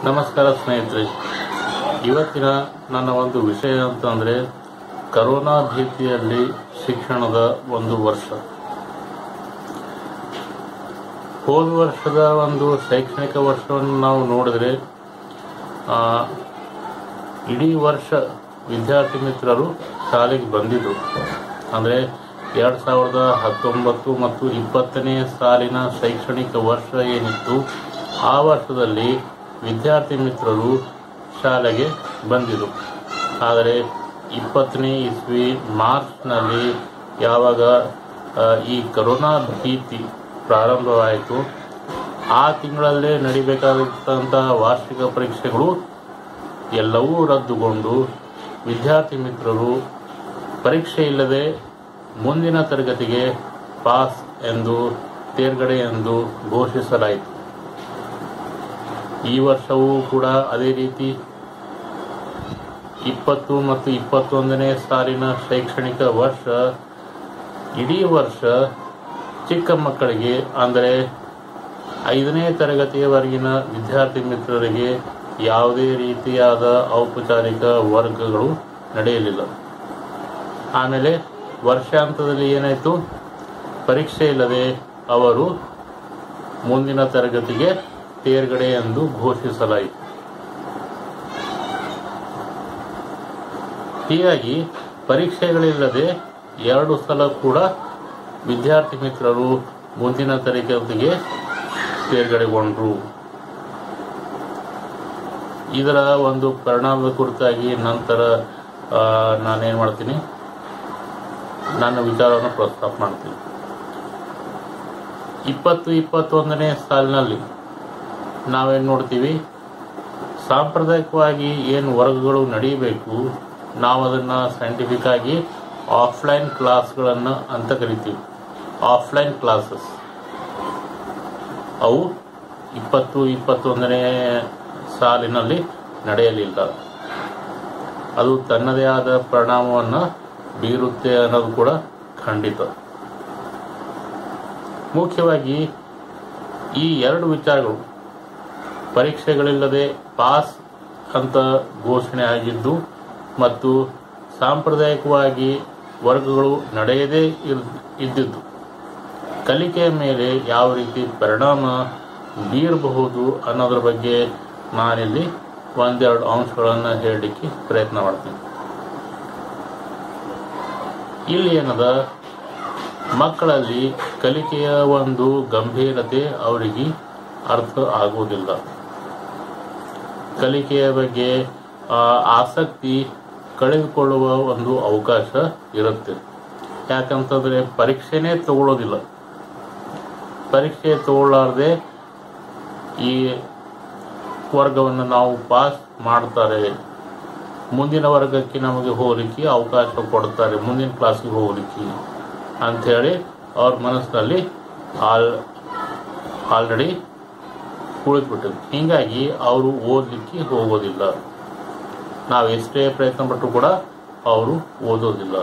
ನಮಸ್ಕಾರ ಸ್ನೇಹಿತರೆ, ಇವತ್ತಿನ ನನ್ನ ಒಂದು ವಿಷಯ ಅಂತಂದರೆ ಕರೋನಾ ಭೀತಿಯಲ್ಲಿ ಶಿಕ್ಷಣದ ಒಂದು ವರ್ಷ. ಹೋದ ವರ್ಷದ ಒಂದು ಶೈಕ್ಷಣಿಕ ವರ್ಷವನ್ನು ನಾವು ನೋಡಿದರೆ ಇಡೀ ವರ್ಷ ವಿದ್ಯಾರ್ಥಿ ಮಿತ್ರರು ಶಾಲೆಗೆ ಬಂದಿದ್ದರು. ಅಂದರೆ 2019 ಮತ್ತು 20ನೇ ಸಾಲಿನ ಶೈಕ್ಷಣಿಕ ವರ್ಷ ಏನಿತ್ತು, ಆ ವರ್ಷದಲ್ಲಿ ವಿದ್ಯಾರ್ಥಿ ಮಿತ್ರರು ಶಾಲೆಗೆ ಬಂದಿದ್ದರು. ಆದರೆ 20ನೇ ಇಸ್ವಿ ಮಾರ್ಚ್ನಲ್ಲಿ ಯಾವಾಗ ಈ ಕರೋನಾ ಭೀತಿ ಪ್ರಾರಂಭವಾಯಿತು, ಆ ತಿಂಗಳಲ್ಲೇ ನಡಿಬೇಕಾದಂತಹ ವಾರ್ಷಿಕ ಪರೀಕ್ಷೆಗಳು ಎಲ್ಲವೂ ರದ್ದುಗೊಂಡು ವಿದ್ಯಾರ್ಥಿ ಮಿತ್ರರು ಪರೀಕ್ಷೆ ಇಲ್ಲದೆ ಮುಂದಿನ ತರಗತಿಗೆ ಪಾಸ್ ಎಂದು ತೇರ್ಗಡೆ ಎಂದು ಘೋಷಿಸಲಾಯಿತು. ಈ ವರ್ಷವೂ ಕೂಡ ಅದೇ ರೀತಿ 20 ಮತ್ತು 21ನೇ ಸಾಲಿನ ಶೈಕ್ಷಣಿಕ ವರ್ಷ ಇಡೀ ವರ್ಷ ಚಿಕ್ಕ ಮಕ್ಕಳಿಗೆ, ಅಂದರೆ 5ನೇ ತರಗತಿಯವರೆಗಿನ ವಿದ್ಯಾರ್ಥಿ ಮಿತ್ರರಿಗೆ ಯಾವುದೇ ರೀತಿಯಾದ ಔಪಚಾರಿಕ ವರ್ಗಗಳು ನಡೆಯಲಿಲ್ಲ. ಆಮೇಲೆ ವರ್ಷಾಂತದಲ್ಲಿ ಏನಾಯಿತು, ಪರೀಕ್ಷೆ ಇಲ್ಲದೆ ಅವರು ಮುಂದಿನ ತರಗತಿಗೆ ತೇರ್ಗಡೆ ಎಂದು ಘೋಷಿಸಲಾಯಿತು. ಹೀಗಾಗಿ ಪರೀಕ್ಷೆಗಳಿಲ್ಲದೆ 2 ಸಲ ಕೂಡ ವಿದ್ಯಾರ್ಥಿ ಮಿತ್ರರು ಮುಂದಿನ ತರಗತಿಗೆ ತೇರ್ಗಡೆಗೊಂಡರು. ಇದರ ಒಂದು ಪರಿಣಾಮದ ಕುರಿತಾಗಿ ನಂತರ ನಾನೇನು ಮಾಡ್ತೀನಿ, ನನ್ನ ವಿಚಾರವನ್ನು ಪ್ರಸ್ತಾಪ ಮಾಡ್ತೀನಿ. 2021ನೇ ಸಾಲಿನಲ್ಲಿ ನಾವೇನು ನೋಡ್ತೀವಿ, ಸಾಂಪ್ರದಾಯಿಕವಾಗಿ ಏನು ವರ್ಗಗಳು ನಡೀಬೇಕು, ನಾವು ಅದನ್ನು ಸೈಂಟಿಫಿಕ್ ಆಗಿ ಆಫ್ಲೈನ್ ಕ್ಲಾಸ್ಗಳನ್ನು ಅಂತ ಕರಿತೀವಿ. ಆಫ್ಲೈನ್ ಕ್ಲಾಸಸ್ ಅವು 2021ನೇ ಸಾಲಿನಲ್ಲಿ ನಡೆಯಲಿಲ್ಲ. ಅದು ತನ್ನದೇ ಆದ ಪರಿಣಾಮವನ್ನು ಬೀರುತ್ತೆ ಅನ್ನೋದು ಕೂಡ ಖಂಡಿತ. ಮುಖ್ಯವಾಗಿ ಈ 2 ವಿಚಾರಗಳು, ಪರೀಕ್ಷೆಗಳಿಲ್ಲದೆ ಪಾಸ್ ಅಂತ ಘೋಷಣೆ ಆಗಿದ್ದು ಮತ್ತು ಸಾಂಪ್ರದಾಯಿಕವಾಗಿ ವರ್ಗಗಳು ನಡೆಯದೇ ಇದ್ದಿದ್ದು, ಕಲಿಕೆಯ ಮೇಲೆ ಯಾವ ರೀತಿ ಪರಿಣಾಮ ಬೀರಬಹುದು ಅನ್ನೋದ್ರ ಬಗ್ಗೆ ನಾನಿಲ್ಲಿ 1-2 ಅಂಶಗಳನ್ನು ಹೇಳಲಿಕ್ಕೆ ಪ್ರಯತ್ನ ಮಾಡ್ತೀನಿ. ಇಲ್ಲಿ ಏನದ, ಮಕ್ಕಳಲ್ಲಿ ಕಲಿಕೆಯ ಒಂದು ಗಂಭೀರತೆ ಅವರಿಗೆ ಅರ್ಥ ಆಗುವುದಿಲ್ಲ. ಕಲಿಕೆಯ ಬಗ್ಗೆ ಆಸಕ್ತಿ ಕಳೆದುಕೊಳ್ಳುವ ಒಂದು ಅವಕಾಶ ಇರುತ್ತೆ. ಯಾಕಂತಂದರೆ ಪರೀಕ್ಷೆನೇ ತಗೊಳ್ಳೋದಿಲ್ಲ. ಪರೀಕ್ಷೆ ತಗೊಳ್ಳಾರ್ದೆ ಈ ವರ್ಗವನ್ನು ನಾವು ಪಾಸ್ ಮಾಡ್ತಾರೆ, ಮುಂದಿನ ವರ್ಗಕ್ಕೆ ನಮಗೆ ಹೋಗಲಿಕ್ಕೆ ಅವಕಾಶ ಕೊಡ್ತಾರೆ, ಮುಂದಿನ ಕ್ಲಾಸಿಗೆ ಹೋಗಲಿಕ್ಕೆ ಅಂಥೇಳಿ ಅವ್ರ ಮನಸ್ಸಿನಲ್ಲಿ ಆಲ್ರೆಡಿ ಕುಳಿತುಬಿಟ್ಟಿದೆ. ಹೀಗಾಗಿ ಅವರು ಓದಲಿಕ್ಕೆ ಹೋಗೋದಿಲ್ಲ. ನಾವು ಎಷ್ಟೇ ಪ್ರಯತ್ನ ಪಟ್ಟರು ಕೂಡ ಅವರು ಓದೋದಿಲ್ಲ.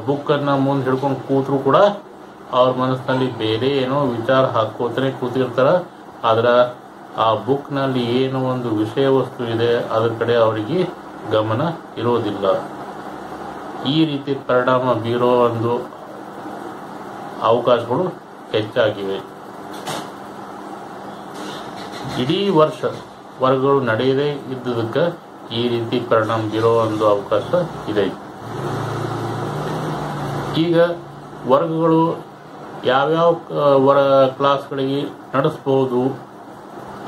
ಬುಕ್ಕನ್ನು ಮುಂದೆ ಹಿಡ್ಕೊಂಡು ಕೂತರು ಕೂಡ ಅವ್ರ ಮನಸ್ಸಿನಲ್ಲಿ ಬೇರೆ ಏನೋ ವಿಚಾರ ಹಾಕೋತಾನೆ ಕೂತಿರ್ತಾರೆ. ಆದ್ರೆ ಆ ಬುಕ್ನಲ್ಲಿ ಏನೋ ಒಂದು ವಿಷಯ ವಸ್ತು ಇದೆ, ಅದರ ಕಡೆ ಅವರಿಗೆ ಗಮನ ಇರೋದಿಲ್ಲ. ಈ ರೀತಿ ಪರಿಣಾಮ ಬೀರೋ ಒಂದು ಅವಕಾಶಗಳು ಹೆಚ್ಚಾಗಿವೆ. ಇಡೀ ವರ್ಷ ವರ್ಗಗಳು ನಡೆಯದೇ ಇದ್ದುದಕ್ಕೆ ಈ ರೀತಿ ಪರಿಣಾಮ ಬೀರೋ ಒಂದು ಅವಕಾಶ ಇದೆ. ಈಗ ವರ್ಗಗಳು ಯಾವ್ಯಾವ ಕ್ಲಾಸ್ಗಳಿಗೆ ನಡೆಸ್ಬೋದು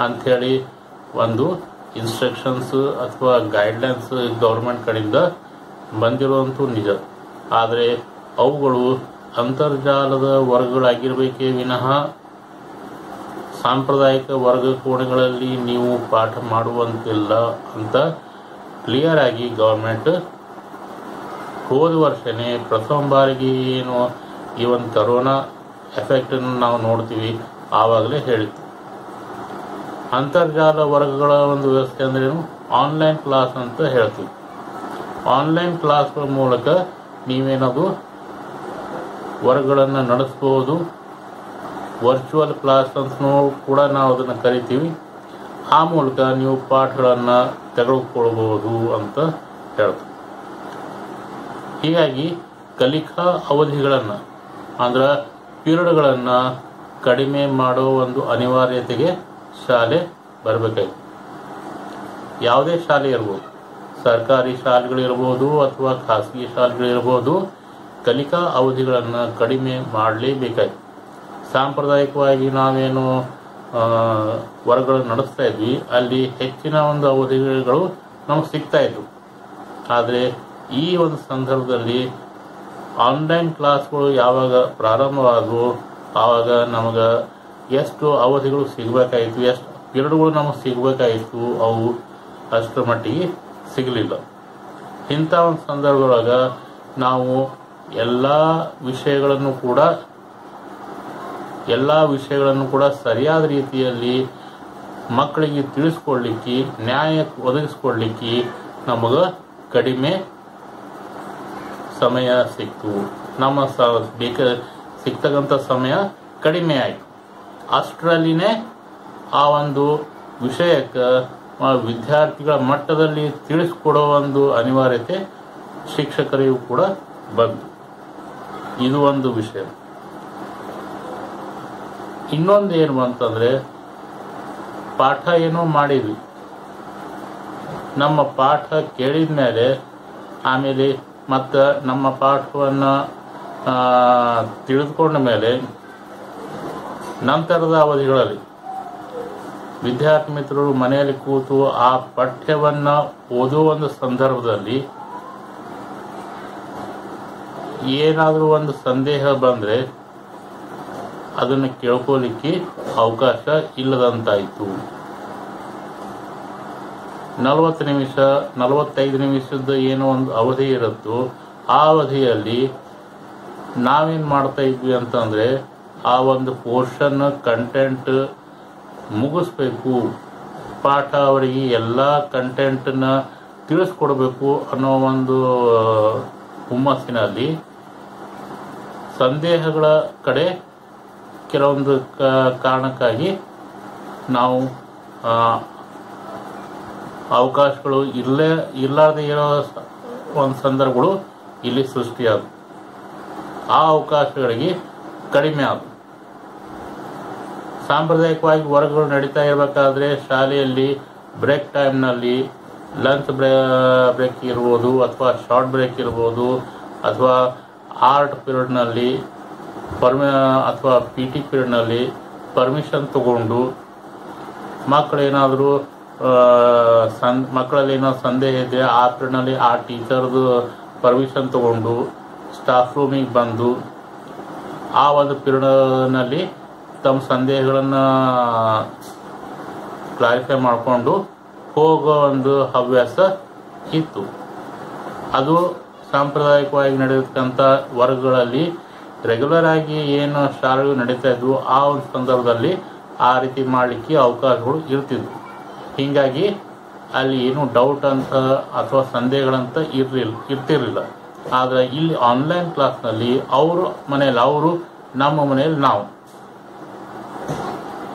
ಅಂಥೇಳಿ ಒಂದು ಇನ್ಸ್ಟ್ರಕ್ಷನ್ಸ್ ಅಥವಾ ಗೈಡ್ಲೈನ್ಸ್ ಗೌರ್ಮೆಂಟ್ ಕಡೆಯಿಂದ ಬಂದಿರುವಂತೂ ನಿಜ. ಆದರೆ ಅವುಗಳು ಅಂತರ್ಜಾಲದ ವರ್ಗಗಳಾಗಿರಬೇಕೇ ವಿನಃ ಸಾಂಪ್ರದಾಯಿಕ ವರ್ಗ ಕೋಣೆಗಳಲ್ಲಿ ನೀವು ಪಾಠ ಮಾಡುವಂತಿಲ್ಲ ಅಂತ ಕ್ಲಿಯರ್ ಆಗಿ ಗೌರ್ಮೆಂಟ್ ಹೋದ ವರ್ಷನೇ ಪ್ರಥಮ ಬಾರಿಗೆ ಏನು ಈ ಒಂದು ಕರೋನಾ ಎಫೆಕ್ಟನ್ನು ನಾವು ನೋಡ್ತೀವಿ ಆವಾಗಲೇ ಹೇಳಿತ್ತು. ಅಂತರ್ಜಾಲ ವರ್ಗಗಳ ಒಂದು ವ್ಯವಸ್ಥೆ ಅಂದ್ರೇನು, ಆನ್ಲೈನ್ ಕ್ಲಾಸ್ ಅಂತ ಹೇಳ್ತೀವಿ. ಆನ್ಲೈನ್ ಕ್ಲಾಸ್ಗಳ ಮೂಲಕ ನೀವೇನದು ವರ್ಗಗಳನ್ನು ನಡೆಸ್ಬೋದು. ವರ್ಚುವಲ್ ಕ್ಲಾಸ್ ಅಂತನೂ ಕೂಡ ನಾವು ಅದನ್ನು ಕರಿತೀವಿ. ಆ ಮೂಲಕ ನೀವು ಪಾಠಗಳನ್ನು ತೆಗೆದುಕೊಳ್ಬಹುದು ಅಂತ ಹೇಳ್ತಾರೆ. ಹೀಗಾಗಿ ಕಲಿಕಾ ಅವಧಿಗಳನ್ನು ಅಂದ್ರೆ ಪೀರಿಯಡ್ಗಳನ್ನು ಕಡಿಮೆ ಮಾಡೋ ಒಂದು ಅನಿವಾರ್ಯತೆಗೆ ಶಾಲೆ ಬರಬೇಕಾಗಿದೆ. ಯಾವುದೇ ಶಾಲೆ ಇರ್ಬೋದು, ಸರ್ಕಾರಿ ಶಾಲೆಗಳಿರ್ಬೋದು ಅಥವಾ ಖಾಸಗಿ ಶಾಲೆಗಳಿರ್ಬೋದು, ಕಲಿಕಾ ಅವಧಿಗಳನ್ನು ಕಡಿಮೆ ಮಾಡಲೇಬೇಕಾಗಿದೆ. ಸಾಂಪ್ರದಾಯಿಕವಾಗಿ ನಾವೇನು ವರ್ಗಗಳನ್ನು ನಡೆಸ್ತಾ ಇದ್ವಿ, ಅಲ್ಲಿ ಹೆಚ್ಚಿನ ಒಂದು ಅವಧಿಗಳು ನಮಗೆ ಸಿಗ್ತಾ ಇದ್ವು. ಆದರೆ ಈ ಒಂದು ಸಂದರ್ಭದಲ್ಲಿ ಆನ್ಲೈನ್ ಕ್ಲಾಸ್ಗಳು ಯಾವಾಗ ಪ್ರಾರಂಭವಾದವು ಆವಾಗ ನಮಗೆ ಎಷ್ಟು ಅವಧಿಗಳು ಸಿಗಬೇಕಾಯಿತು, ಎಷ್ಟು ಪೀರಿಯಡ್ಗಳು ನಮಗೆ ಸಿಗಬೇಕಾಯಿತು, ಅವು ಅಷ್ಟರ ಮಟ್ಟಿಗೆ ಸಿಗಲಿಲ್ಲ. ಇಂಥ ಒಂದು ಸಂದರ್ಭದೊಳಗೆ ನಾವು ಎಲ್ಲ ವಿಷಯಗಳನ್ನು ಕೂಡ ಸರಿಯಾದ ರೀತಿಯಲ್ಲಿ ಮಕ್ಕಳಿಗೆ ತಿಳಿಸ್ಕೊಡ್ಲಿಕ್ಕೆ, ನ್ಯಾಯ ಒದಗಿಸ್ಕೊಡ್ಲಿಕ್ಕೆ ನಮಗೆ ಕಡಿಮೆ ಸಮಯ ಸಿಕ್ತು. ನಮ್ಮ ಸಿಗ್ತಕ್ಕಂಥ ಸಮಯ ಕಡಿಮೆ ಆಯಿತು. ಅಷ್ಟರಲ್ಲಿನೇ ಆ ಒಂದು ವಿಷಯಕ್ಕೆ ವಿದ್ಯಾರ್ಥಿಗಳ ಮಟ್ಟದಲ್ಲಿ ತಿಳಿಸ್ಕೊಡೋ ಒಂದು ಅನಿವಾರ್ಯತೆ ಶಿಕ್ಷಕರಿಗೂ ಕೂಡ ಬಂತು. ಇದು ಒಂದು ವಿಷಯ. ಇನ್ನೊಂದು ಏನು ಅಂತಂದ್ರೆ, ಪಾಠ ಏನೋ ಮಾಡಿದ್ವಿ, ನಮ್ಮ ಪಾಠ ಕೇಳಿದ ಮೇಲೆ ಆಮೇಲೆ ಮತ್ತು ನಮ್ಮ ಪಾಠವನ್ನು ತಿಳಿದುಕೊಂಡ ಮೇಲೆ ನಂತರದ ಅವಧಿಗಳಲ್ಲಿ ವಿದ್ಯಾರ್ಥಿ ಮಿತ್ರರು ಮನೆಯಲ್ಲಿ ಕೂತು ಆ ಪಠ್ಯವನ್ನು ಓದುವ ಒಂದು ಸಂದರ್ಭದಲ್ಲಿ ಏನಾದರೂ ಒಂದು ಸಂದೇಹ ಬಂದರೆ ಅದನ್ನು ಕೇಳ್ಕೊಳ್ಳಿಕ್ಕೆ ಅವಕಾಶ ಇಲ್ಲದಂತಾಯಿತು. 40 ನಿಮಿಷ 45 ನಿಮಿಷದ ಏನೋ ಒಂದು ಅವಧಿ ಇರುತ್ತೋ ಆ ಅವಧಿಯಲ್ಲಿ ನಾವೇನು ಮಾಡ್ತಾ ಇದ್ವಿ ಅಂತಂದರೆ, ಆ ಒಂದು ಪೋರ್ಷನ್ ಕಂಟೆಂಟ್ ಮುಗಿಸ್ಬೇಕು, ಪಾಠ ಅವರಿಗೆ ಎಲ್ಲ ಕಂಟೆಂಟನ್ನ ತಿಳಿಸ್ಕೊಡ್ಬೇಕು ಅನ್ನೋ ಒಂದು ಹುಮ್ಮಸ್ಸಿನಲ್ಲಿ ಸಂದೇಹಗಳ ಕಡೆ ಕೆಲವೊಂದು ಕಾರಣಕ್ಕಾಗಿ ನಾವು ಅವಕಾಶಗಳು ಇರಲಾರ್ದೆ ಇರೋ ಒಂದು ಸಂದರ್ಭಗಳು ಇಲ್ಲಿ ಸೃಷ್ಟಿಯಾದವು. ಆ ಅವಕಾಶಗಳಿಗೆ ಕಡಿಮೆ ಆದವು. ಸಾಂಪ್ರದಾಯಿಕವಾಗಿ ವರ್ಗಗಳು ನಡೀತಾ ಇರಬೇಕಾದ್ರೆ ಶಾಲೆಯಲ್ಲಿ ಬ್ರೇಕ್ ಟೈಮ್ನಲ್ಲಿ ಲಂಚ್ ಬ್ರೇಕ್ ಇರ್ಬೋದು, ಅಥವಾ ಶಾರ್ಟ್ ಬ್ರೇಕ್ ಇರ್ಬೋದು, ಅಥವಾ ಆರ್ಟ್ ಪೀರಿಯಡ್ನಲ್ಲಿ ಅಥವಾ PT ಪೀರಿಯಡ್ನಲ್ಲಿ ಪರ್ಮಿಷನ್ ತಗೊಂಡು ಮಕ್ಕಳೇನಾದರೂ ಮಕ್ಕಳಲ್ಲಿ ಏನೋ ಸಂದೇಹ ಇದೆ ಆ ಪೀರಿಯಡ್ನಲ್ಲಿ ಆ ಟೀಚರ್ದು ಪರ್ಮಿಷನ್ ತಗೊಂಡು ಸ್ಟಾಫ್ ರೂಮಿಗೆ ಬಂದು ಆ ಒಂದು ಪೀರಿಯಡ್ನಲ್ಲಿ ತಮ್ಮ ಸಂದೇಹಗಳನ್ನು ಕ್ಲಾರಿಫೈ ಮಾಡಿಕೊಂಡು ಹೋಗೋ ಒಂದು ಹವ್ಯಾಸ ಇತ್ತು. ಅದು ಸಾಂಪ್ರದಾಯಿಕವಾಗಿ ನಡೆಯತಕ್ಕಂಥ ವರ್ಗಗಳಲ್ಲಿ ರೆಗ್ಯುಲರ್ ಆಗಿ ಏನು ಶಾಲೆಗಳು ನಡೀತಾ ಇದ್ವು ಆ ಒಂದು ಸಂದರ್ಭದಲ್ಲಿ ಆ ರೀತಿ ಮಾಡಲಿಕ್ಕೆ ಅವಕಾಶಗಳು ಇರ್ತಿದ್ವು. ಹೀಗಾಗಿ ಅಲ್ಲಿ ಏನು ಡೌಟ್ ಅಂತ ಅಥವಾ ಸಂದೇಹಗಳಂತ ಇರ್ತಿರಲಿಲ್ಲ. ಆದರೆ ಇಲ್ಲಿ ಆನ್ಲೈನ್ ಕ್ಲಾಸ್ನಲ್ಲಿ ಅವ್ರ ಮನೆಯಲ್ಲಿ ಅವರು, ನಮ್ಮ ಮನೆಯಲ್ಲಿ ನಾವು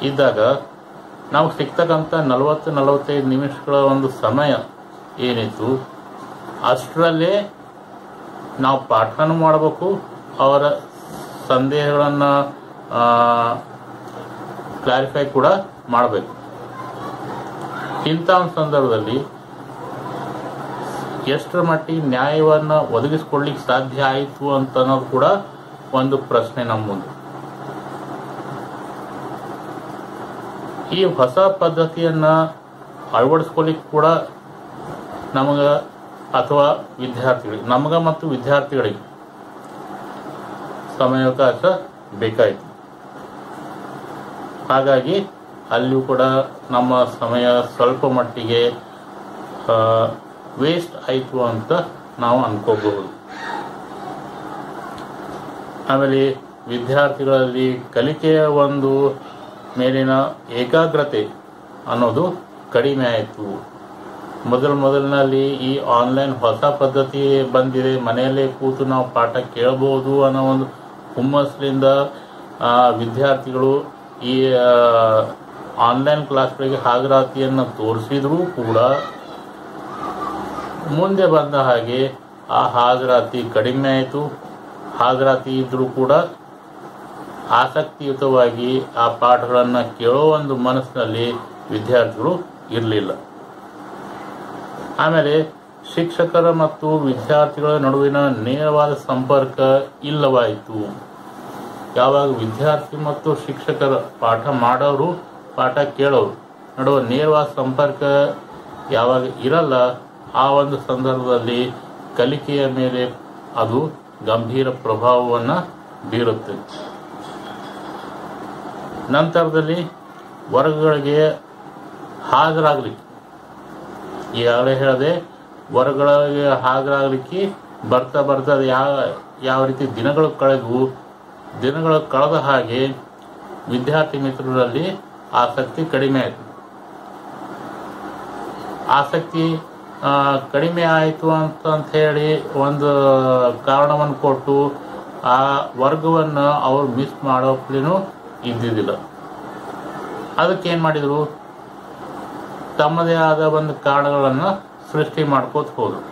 ಇದ್ದಾಗ ನಾವು ಸಿಗ್ತಕ್ಕಂಥ 40-45 ನಿಮಿಷಗಳ ಒಂದು ಸಮಯ ಏನಿತ್ತು ಅಷ್ಟರಲ್ಲೇ ನಾವು ಪಾಠನೂ ಮಾಡಬೇಕು, ಅವರ ಸಂದೇಹಗಳನ್ನು ಕ್ಲಾರಿಫೈ ಕೂಡ ಮಾಡಬೇಕು. ಇಂಥ ಒಂದು ಸಂದರ್ಭದಲ್ಲಿ ಎಷ್ಟರ ಮಟ್ಟಿಗೆ ನ್ಯಾಯವನ್ನು ಒದಗಿಸ್ಕೊಡ್ಲಿಕ್ಕೆ ಸಾಧ್ಯ ಆಯಿತು ಅಂತ ಅನ್ನೋದು ಕೂಡ ಒಂದು ಪ್ರಶ್ನೆ ನಮ್ಮ ಮುಂದೆ. ಈ ಹೊಸ ಪದ್ಧತಿಯನ್ನು ಅಳವಡಿಸ್ಕೊಳ್ಳಿಕ್ಕೆ ಕೂಡ ನಮಗೆ ಅಥವಾ ನಮಗೆ ಮತ್ತು ವಿದ್ಯಾರ್ಥಿಗಳಿಗೆ ಸಮಯಾವಕಾಶ ಬೇಕಾಯಿತು. ಹಾಗಾಗಿ ಅಲ್ಲಿಯೂ ಕೂಡ ನಮ್ಮ ಸಮಯ ಸ್ವಲ್ಪ ಮಟ್ಟಿಗೆ ವೇಸ್ಟ್ ಆಯಿತು ಅಂತ ನಾವು ಅನ್ಕೋಬಹುದು. ಆಮೇಲೆ ವಿದ್ಯಾರ್ಥಿಗಳಲ್ಲಿ ಕಲಿಕೆಯ ಒಂದು ಮೇಲಿನ ಏಕಾಗ್ರತೆ ಅನ್ನೋದು ಕಡಿಮೆ ಆಯಿತು. ಮೊದಲಿನಲ್ಲಿ ಈ ಆನ್ಲೈನ್ ಹೊಸ ಪದ್ಧತಿ ಬಂದಿದೆ, ಮನೆಯಲ್ಲೇ ಕೂತು ನಾವು ಪಾಠ ಕೇಳಬಹುದು ಅನ್ನೋ ಒಂದು ಹುಮ್ಮಸ್ಸಿನಿಂದ ವಿದ್ಯಾರ್ಥಿಗಳು ಈ ಆನ್ಲೈನ್ ಕ್ಲಾಸ್ಗಳಿಗೆ ಹಾಜರಾತಿಯನ್ನು ತೋರಿಸಿದ್ರೂ ಕೂಡ ಮುಂದೆ ಬಂದ ಹಾಗೆ ಆ ಹಾಜರಾತಿ ಕಡಿಮೆ ಆಯಿತು. ಹಾಜರಾತಿ ಇದ್ರೂ ಕೂಡ ಆಸಕ್ತಿಯುತವಾಗಿ ಆ ಪಾಠಗಳನ್ನು ಕೇಳೋ ಒಂದು ಮನಸ್ಸಿನಲ್ಲಿ ವಿದ್ಯಾರ್ಥಿಗಳು ಇರಲಿಲ್ಲ. ಆಮೇಲೆ ಶಿಕ್ಷಕರ ಮತ್ತು ವಿದ್ಯಾರ್ಥಿಗಳ ನಡುವಿನ ನೇರವಾದ ಸಂಪರ್ಕ ಇಲ್ಲವಾಯಿತು. ಯಾವಾಗ ವಿದ್ಯಾರ್ಥಿ ಮತ್ತು ಶಿಕ್ಷಕರ ಪಾಠ ಮಾಡೋರು ಪಾಠ ಕೇಳೋರು ನಡುವೆ ನೇರವಾದ ಸಂಪರ್ಕ ಯಾವಾಗ ಇರಲ್ಲ, ಆ ಒಂದು ಸಂದರ್ಭದಲ್ಲಿ ಕಲಿಕೆಯ ಮೇಲೆ ಅದು ಗಂಭೀರ ಪ್ರಭಾವವನ್ನು ಬೀರುತ್ತೆ. ನಂತರದಲ್ಲಿ ವರ್ಗಗಳಿಗೆ ಹಾಜರಾಗಲಿಕ್ಕೆ, ಈಗಾಗಲೇ ಹೇಳಿದೆ, ವರ್ಗಗಳಿಗೆ ಹಾಜರಾಗಲಿಕ್ಕೆ ಬರ್ತಾ ಬರ್ತಾ ಅದು ಯಾವ ರೀತಿ ದಿನಗಳು ಕಳೆದ ಹಾಗೆ ವಿದ್ಯಾರ್ಥಿ ಮಿತ್ರರಲ್ಲಿ ಆಸಕ್ತಿ ಕಡಿಮೆ ಆಯಿತು. ಆಸಕ್ತಿ ಕಡಿಮೆ ಆಯಿತು ಅಂತ ಹೇಳಿ ಒಂದು ಕಾರಣವನ್ನು ಕೊಟ್ಟು ಆ ವರ್ಗವನ್ನು ಅವರು ಮಿಸ್ ಮಾಡೋಕ್ಲೇನೂ ಇದ್ದಿದ್ದಿಲ್ಲ. ಅದಕ್ಕೆ ಏನು ಮಾಡಿದರು, ತಮ್ಮದೇ ಆದ ಒಂದು ಕಾರಣಗಳನ್ನು ಸೃಷ್ಟಿ ಮಾಡ್ಕೋತ ಹೋದರು.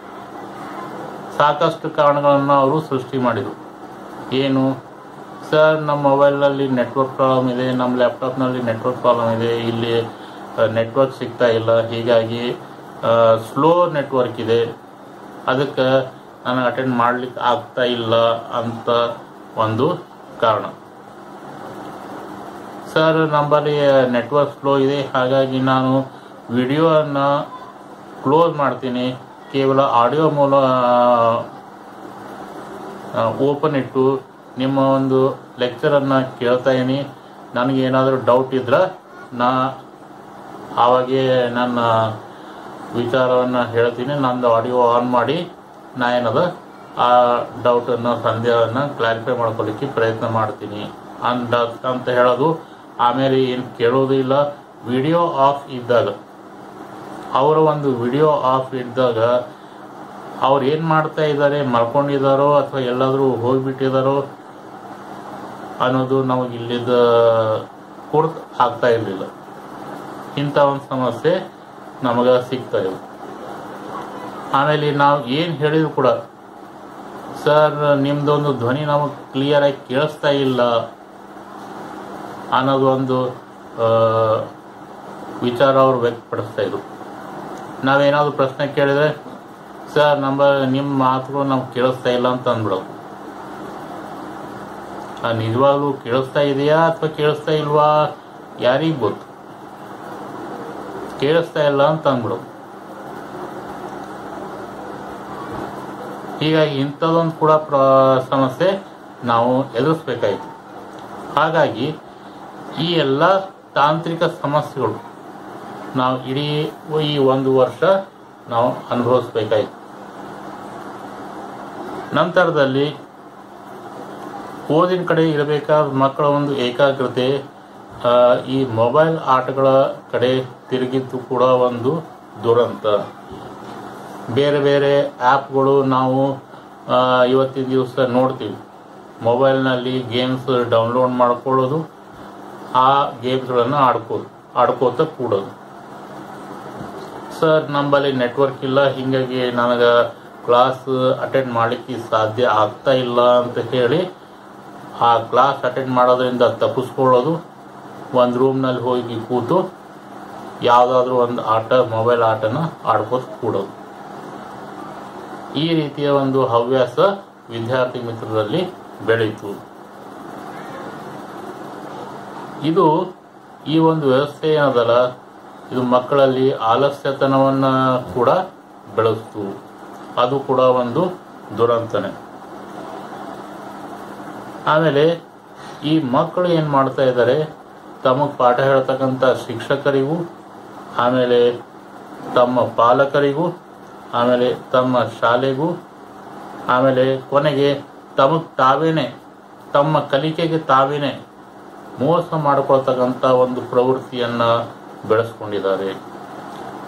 ಸಾಕಷ್ಟು ಕಾರಣಗಳನ್ನು ಅವರು ಸೃಷ್ಟಿ ಮಾಡಿದರು. ಏನು, ಸರ್ ನಮ್ಮ ಮೊಬೈಲ್ನಲ್ಲಿ ನೆಟ್ವರ್ಕ್ ಪ್ರಾಬ್ಲಮ್ ಇದೆ, ನಮ್ಮ ಲ್ಯಾಪ್ಟಾಪ್ನಲ್ಲಿ ನೆಟ್ವರ್ಕ್ ಪ್ರಾಬ್ಲಮ್ ಇದೆ, ಇಲ್ಲಿ ನೆಟ್ವರ್ಕ್ ಸಿಗ್ತಾ ಇಲ್ಲ, ಹೀಗಾಗಿ ಸ್ಲೋ ನೆಟ್ವರ್ಕ್ ಇದೆ, ಅದಕ್ಕೆ ನನಗೆ ಅಟೆಂಡ್ ಮಾಡ್ಲಿಕ್ಕೆ ಆಗ್ತಾ ಇಲ್ಲ ಅಂತ ಒಂದು ಕಾರಣ. ಸರ್ ನಮ್ಮಲ್ಲಿ ನೆಟ್ವರ್ಕ್ ಸ್ಲೋ ಇದೆ, ಹಾಗಾಗಿ ನಾನು ವಿಡಿಯೋವನ್ನು ಕ್ಲೋಸ್ ಮಾಡ್ತೀನಿ, ಕೇವಲ ಆಡಿಯೋ ಮೂಲ ಓಪನ್ ಇಟ್ಟು ನಿಮ್ಮ ಒಂದು ಲೆಕ್ಚರನ್ನು ಕೇಳ್ತಾ ಇದೀನಿ, ನನಗೇನಾದರೂ ಡೌಟ್ ಇದ್ರೆ ಆವಾಗೇ ನನ್ನ ವಿಚಾರವನ್ನು ಹೇಳ್ತೀನಿ, ನಂದು ಆಡಿಯೋ ಆನ್ ಮಾಡಿ ನಾ ಏನದ ಆ ಡೌಟನ್ನು ಸಂದೇಹವನ್ನು ಕ್ಲಾರಿಫೈ ಮಾಡ್ಕೊಳ್ಳಿಕ್ಕೆ ಪ್ರಯತ್ನ ಮಾಡ್ತೀನಿ ಅಂತ ಹೇಳೋದು. ಆಮೇಲೆ ಏನು ಕೇಳೋದು ಇಲ್ಲ. ವಿಡಿಯೋ ಆಫ್ ಇದ್ದಾಗ, ಅವರ ಒಂದು ವಿಡಿಯೋ ಆಫ್ ಇದ್ದಾಗ ಅವ್ರು ಏನು ಮಾಡ್ತಾ ಇದ್ದಾರೆ, ಮಲ್ಕೊಂಡಿದ್ದಾರೋ ಅಥವಾ ಎಲ್ಲಾದರೂ ಹೋಗಿಬಿಟ್ಟಿದ್ದಾರೋ ಅನ್ನೋದು ನಮಗೆ ಇಲ್ಲಿದ್ದ ಗುರ್ತು ಆಗ್ತಾ ಇರಲಿಲ್ಲ. ಇಂಥ ಒಂದು ಸಮಸ್ಯೆ ನಮಗೆ ಸಿಗ್ತಾ ಇದೆ. ಆಮೇಲೆ ನಾವು ಏನು ಹೇಳಿದ್ರು ಕೂಡ, ಸರ್ ನಿಮ್ದೊಂದು ಧ್ವನಿ ನಮಗೆ ಕ್ಲಿಯರಾಗಿ ಕೇಳಿಸ್ತಾ ಇಲ್ಲ ಅನ್ನೋದು ಒಂದು ವಿಚಾರ ಅವರು ವ್ಯಕ್ತಪಡಿಸ್ತಾ ಇದ್ರು. ನಾವೇನಾದರೂ ಪ್ರಶ್ನೆ ಕೇಳಿದ್ರೆ, ಸರ್ ನಿಮ್ಮ ಮಾತುಗಳು ನಮ್ಗೆ ಕೇಳಿಸ್ತಾ ಇಲ್ಲ ಅಂತ ಅಂದ್ಬಿಡೋದು. ನಿಜವಾಗ್ಲೂ ಕೇಳಿಸ್ತಾ ಇದೆಯಾ ಅಥವಾ ಕೇಳಿಸ್ತಾ ಇಲ್ವಾ ಯಾರಿಗೆ ಗೊತ್ತು, ಕೇಳಿಸ್ತಾ ಇಲ್ಲ ಅಂತ ಅಂದ್ಬಿಡೋದು. ಹೀಗಾಗಿ ಇಂಥದ್ದೊಂದು ಕೂಡ ಸಮಸ್ಯೆ ನಾವು ಎದುರಿಸ್ಬೇಕಾಯಿತು. ಹಾಗಾಗಿ ಈ ಎಲ್ಲ ತಾಂತ್ರಿಕ ಸಮಸ್ಯೆಗಳು ನಾವು ಇಡೀ ಈ ಒಂದು ವರ್ಷ ನಾವು ಅನುಭವಿಸ್ಬೇಕಾಯಿತು. ನಂತರದಲ್ಲಿ ಓದಿನ ಕಡೆ ಇರಬೇಕಾದ ಮಕ್ಕಳ ಒಂದು ಏಕಾಗ್ರತೆ ಈ ಮೊಬೈಲ್ ಆಟಗಳ ಕಡೆ ತಿರುಗಿದ್ದು ಕೂಡ ಒಂದು ದುರಂತ. ಬೇರೆ ಬೇರೆ ಆ್ಯಪ್ಗಳು ನಾವು ಇವತ್ತಿನ ದಿವಸ ನೋಡ್ತೀವಿ. ಮೊಬೈಲ್ನಲ್ಲಿ ಗೇಮ್ಸ್ ಡೌನ್ಲೋಡ್ ಮಾಡ್ಕೊಳ್ಳೋದು, ಆ ಗೇಮ್ಸ್ಗಳನ್ನು ಆಡ್ಕೋತ ಕೂಡೋದು. ಸರ್ ನಮ್ಮಲ್ಲಿ ನೆಟ್ವರ್ಕ್ ಇಲ್ಲ, ಹೀಗಾಗಿ ನನಗೆ ಕ್ಲಾಸ್ ಅಟೆಂಡ್ ಮಾಡಲಿಕ್ಕೆ ಸಾಧ್ಯ ಆಗ್ತಾ ಇಲ್ಲ ಅಂತ ಹೇಳಿ ಆ ಕ್ಲಾಸ್ ಅಟೆಂಡ್ ಮಾಡೋದ್ರಿಂದ ತಪ್ಪಿಸ್ಕೊಳ್ಳೋದು, ಒಂದು ರೂಮ್ನಲ್ಲಿ ಹೋಗಿ ಕೂತು ಯಾವುದಾದ್ರೂ ಒಂದು ಮೊಬೈಲ್ ಆಟನ ಆಡ್ಕೋತ ಕೂಡೋದು. ಈ ರೀತಿಯ ಒಂದು ಹವ್ಯಾಸ ವಿದ್ಯಾರ್ಥಿ ಮಿತ್ರರಲ್ಲಿ ಬೆಳೀತು. ಇದು ಈ ಒಂದು ವ್ಯವಸ್ಥೆ ಏನದಲ್ಲ, ಇದು ಮಕ್ಕಳಲ್ಲಿ ಆಲಸ್ಯತನವನ್ನು ಕೂಡ ಬೆಳೆಸ್ತು. ಅದು ಕೂಡ ಒಂದು ದುರಂತನೆ. ಆಮೇಲೆ ಈ ಮಕ್ಕಳು ಏನು ಮಾಡ್ತಾ ಇದ್ದಾರೆ, ತಮಗೆ ಪಾಠ ಹೇಳ್ತಕ್ಕಂಥ ಶಿಕ್ಷಕರಿಗೂ, ಆಮೇಲೆ ತಮ್ಮ ಪಾಲಕರಿಗೂ, ಆಮೇಲೆ ತಮ್ಮ ಶಾಲೆಗೂ, ಆಮೇಲೆ ಕೊನೆಗೆ ತಮ್ಮ ಕಲಿಕೆಗೆ ತಾವೇನೆ ಮೋಸ ಮಾಡಿಕೊಳ್ತಕ್ಕಂಥ ಒಂದು ಪ್ರವೃತ್ತಿಯನ್ನು ಬೆಳೆಸ್ಕೊಂಡಿದ್ದಾರೆ.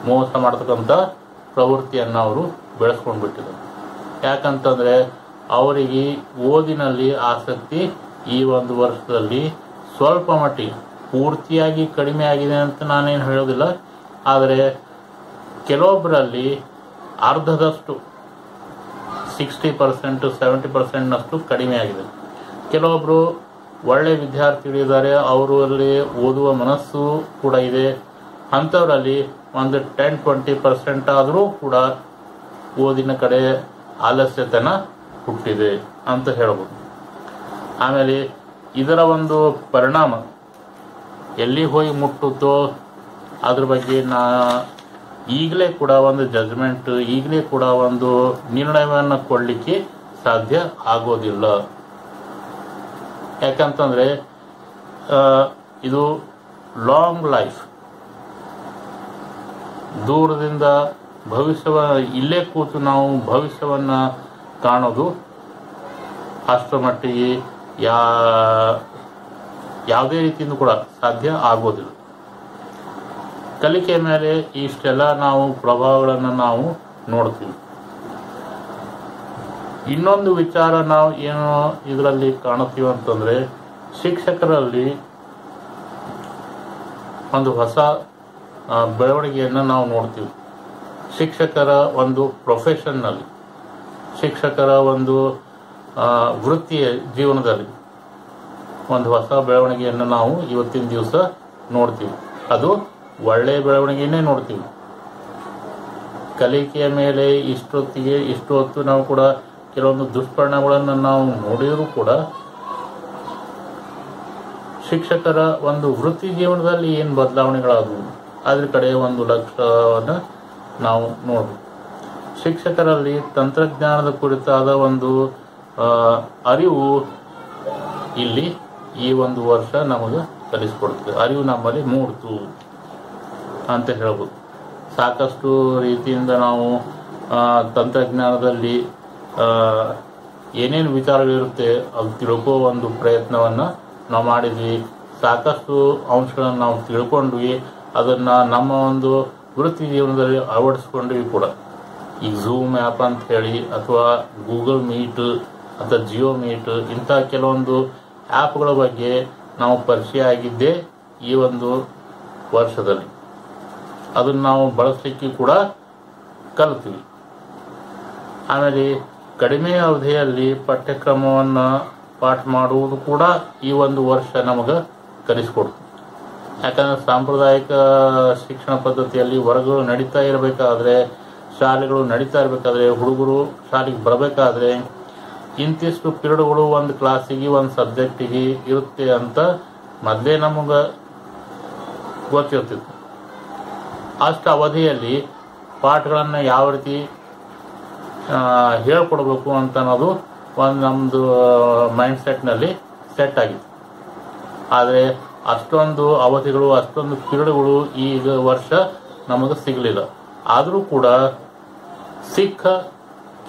ಮೋಸ ಮಾಡ್ತಕ್ಕಂಥ ಪ್ರವೃತ್ತಿಯನ್ನು ಅವರು ಬೆಳೆಸ್ಕೊಂಡು ಬಿಟ್ಟಿದ್ದಾರೆ. ಯಾಕಂತಂದರೆ ಅವರಿಗೆ ಓದಿನಲ್ಲಿ ಆಸಕ್ತಿ ಈ ಒಂದು ವರ್ಷದಲ್ಲಿ ಸ್ವಲ್ಪ ಮಟ್ಟಿಗೆ ಪೂರ್ತಿಯಾಗಿ ಕಡಿಮೆ ಆಗಿದೆ ಅಂತ ನಾನೇನು ಹೇಳೋದಿಲ್ಲ. ಆದರೆ ಕೆಲವೊಬ್ಬರಲ್ಲಿ ಅರ್ಧದಷ್ಟು 60%, 70%ನಷ್ಟು ಕಡಿಮೆ ಆಗಿದೆ. ಕೆಲವೊಬ್ಬರು ಒಳ್ಳೆ ವಿದ್ಯಾರ್ಥಿಗಳಿದ್ದಾರೆ, ಅವರಲ್ಲಿ ಓದುವ ಮನಸ್ಸು ಕೂಡ ಇದೆ. ಅಂಥವರಲ್ಲಿ ಒಂದು 10-20% ಆದರೂ ಕೂಡ ಓದಿನ ಕಡೆ ಆಲಸ್ಯತನ ಹುಟ್ಟಿದೆ ಅಂತ ಹೇಳ್ಬೋದು. ಆಮೇಲೆ ಇದರ ಒಂದು ಪರಿಣಾಮ ಎಲ್ಲಿ ಹೋಗಿ ಮುಟ್ಟುತ್ತೋ ಅದ್ರ ಬಗ್ಗೆ ಈಗಲೇ ಕೂಡ ಒಂದು ಜಜ್ಮೆಂಟ್, ಈಗಲೇ ಕೂಡ ಒಂದು ನಿರ್ಣಯವನ್ನು ಕೊಡಲಿಕ್ಕೆ ಸಾಧ್ಯ ಆಗೋದಿಲ್ಲ. ಯಾಕಂತಂದರೆ ಇದು ಲಾಂಗ್ ಲೈಫ್, ದೂರದಿಂದ ಇಲ್ಲೇ ಕೂತು ನಾವು ಭವಿಷ್ಯವನ್ನು ಕಾಣೋದು ಅಷ್ಟರ ಮಟ್ಟಿಗೆ ಯಾವುದೇ ರೀತಿಯಿಂದ ಕೂಡ ಸಾಧ್ಯ ಆಗೋದಿಲ್ಲ. ಕಲಿಕೆ ಮೇಲೆ ಇಷ್ಟೆಲ್ಲ ನಾವು ಪ್ರಭಾವಗಳನ್ನು ನಾವು ನೋಡ್ತೀವಿ. ಇನ್ನೊಂದು ವಿಚಾರ ನಾವು ಏನು ಇದರಲ್ಲಿ ಕಾಣುತ್ತೀವಿ ಅಂತಂದರೆ, ಶಿಕ್ಷಕರಲ್ಲಿ ಒಂದು ಹೊಸ ಬೆಳವಣಿಗೆಯನ್ನು ನಾವು ನೋಡ್ತೀವಿ. ಶಿಕ್ಷಕರ ಒಂದು ಪ್ರೊಫೆಷನ್ನಲ್ಲಿ, ಶಿಕ್ಷಕರ ಒಂದು ವೃತ್ತಿಯ ಜೀವನದಲ್ಲಿ ಒಂದು ಹೊಸ ಬೆಳವಣಿಗೆಯನ್ನು ನಾವು ಇವತ್ತಿನ ದಿವಸ ನೋಡ್ತೀವಿ. ಅದು ಒಳ್ಳೆಯ ಬೆಳವಣಿಗೆಯನ್ನೇ ನೋಡ್ತೀವಿ. ಕಲಿಕೆಯ ಮೇಲೆ ಇಷ್ಟು ಹೊತ್ತು ನಾವು ಕೂಡ ಕೆಲವೊಂದು ದುಷ್ಪರಿಣಾಮಗಳನ್ನು ನಾವು ನೋಡಿದರೂ ಕೂಡ ಶಿಕ್ಷಕರ ಒಂದು ವೃತ್ತಿ ಜೀವನದಲ್ಲಿ ಏನು ಬದಲಾವಣೆಗಳಾದವು ಅದ್ರ ಕಡೆ ಒಂದು ಲಕ್ಷ್ಯವನ್ನು ನಾವು ನೋಡ್ಬೋದು. ಶಿಕ್ಷಕರಲ್ಲಿ ತಂತ್ರಜ್ಞಾನದ ಕುರಿತಾದ ಒಂದು ಅರಿವು ಇಲ್ಲಿ ಈ ಒಂದು ವರ್ಷ ನಮಗೆ ಕಲಿಸ್ಕೊಡ್ತದೆ. ಅರಿವು ನಮ್ಮಲ್ಲಿ ಮೂಡ್ತು ಅಂತ ಹೇಳ್ಬೋದು. ಸಾಕಷ್ಟು ರೀತಿಯಿಂದ ನಾವು ತಂತ್ರಜ್ಞಾನದಲ್ಲಿ ಏನೇನು ವಿಚಾರಗಳಿರುತ್ತೆ ಅದು ತಿಳ್ಕೋ ಒಂದು ಪ್ರಯತ್ನವನ್ನು ನಾವು ಮಾಡಿದ್ವಿ. ಸಾಕಷ್ಟು ಅಂಶಗಳನ್ನು ನಾವು ತಿಳ್ಕೊಂಡ್ವಿ, ಅದನ್ನು ನಮ್ಮ ಒಂದು ವೃತ್ತಿ ಜೀವನದಲ್ಲಿ ಅಳವಡಿಸ್ಕೊಂಡ್ವಿ ಕೂಡ. ಈ ಝೂಮ್ ಆ್ಯಪ್ ಅಂತ ಹೇಳಿ ಅಥವಾ ಗೂಗಲ್ ಮೀಟ್ ಅಥವಾ ಜಿಯೋ ಮೀಟ್ ಇಂಥ ಕೆಲವೊಂದು ಆ್ಯಪ್ಗಳ ಬಗ್ಗೆ ನಾವು ಪರಿಚಯ ಆಗಿದ್ದೇ ಈ ಒಂದು ವರ್ಷದಲ್ಲಿ. ಅದನ್ನು ನಾವು ಬಳಸಲಿಕ್ಕೆ ಕೂಡ ಕಲಿತೀವಿ. ಆಮೇಲೆ ಕಡಿಮೆ ಅವಧಿಯಲ್ಲಿ ಪಠ್ಯಕ್ರಮವನ್ನು ಪಾಠ ಮಾಡುವುದು ಕೂಡ ಈ ಒಂದು ವರ್ಷ ನಮಗೆ ಕಲಿಸ್ಕೊಡ್ತು. ಯಾಕಂದರೆ ಸಾಂಪ್ರದಾಯಿಕ ಶಿಕ್ಷಣ ಪದ್ಧತಿಯಲ್ಲಿ ವರ್ಗಗಳು ನಡೀತಾ ಇರಬೇಕಾದ್ರೆ, ಶಾಲೆಗಳು ನಡೀತಾ ಇರಬೇಕಾದ್ರೆ, ಹುಡುಗರು ಶಾಲೆಗೆ ಬರಬೇಕಾದ್ರೆ ಇಂತಿಷ್ಟು ಪಿರಿಯಡ್ಗಳು ಒಂದು ಕ್ಲಾಸಿಗೆ ಒಂದು ಸಬ್ಜೆಕ್ಟಿಗೆ ಇರುತ್ತೆ ಅಂತ ಮೊದಲೇ ನಮಗೆ ಗೊತ್ತಿರ್ತಿತ್ತು. ಅಷ್ಟು ಅವಧಿಯಲ್ಲಿ ಪಾಠಗಳನ್ನು ಯಾವ ರೀತಿ ಹೇಳ್ಕೊಡ್ಬೇಕು ಅಂತ ಅನ್ನೋದು ಒಂದು ನಮ್ಮದು ಮೈಂಡ್ ಸೆಟ್ನಲ್ಲಿ ಸೆಟ್ ಆಗಿತ್ತು. ಆದರೆ ಅಷ್ಟೊಂದು ಅವಧಿಗಳು, ಅಷ್ಟೊಂದು ಪಿರಿಯಡ್ಗಳು ಈಗ ವರ್ಷ ನಮಗೆ ಸಿಗಲಿಲ್ಲ. ಆದರೂ ಕೂಡ ಸಿಕ್ಕ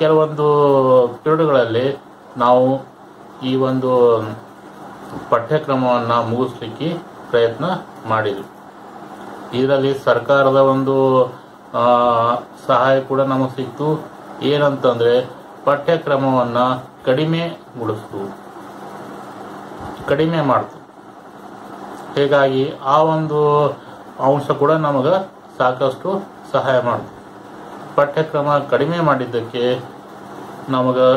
ಕೆಲವೊಂದು ಪಿರಿಯಡ್ಗಳಲ್ಲಿ ನಾವು ಈ ಒಂದು ಪಠ್ಯಕ್ರಮವನ್ನು ಮುಗಿಸ್ಲಿಕ್ಕೆ ಪ್ರಯತ್ನ ಮಾಡಿದ್ವಿ. ಇದರಲ್ಲಿ ಸರ್ಕಾರದ ಒಂದು ಸಹಾಯ ಕೂಡ ನಮಗೆ ಸಿಕ್ತು. ಏನಂತಂದರೆ ಪಠ್ಯಕ್ರಮವನ್ನು ಕಡಿಮೆ ಮಾಡ್ತು. ಹೀಗಾಗಿ ಆ ಒಂದು ಅಂಶ ಕೂಡ ನಮಗೆ ಸಾಕಷ್ಟು ಸಹಾಯ ಮಾಡ್ತು. ಪಠ್ಯಕ್ರಮ ಕಡಿಮೆ ಮಾಡಿದ್ದಕ್ಕೆ ನಮಗೆ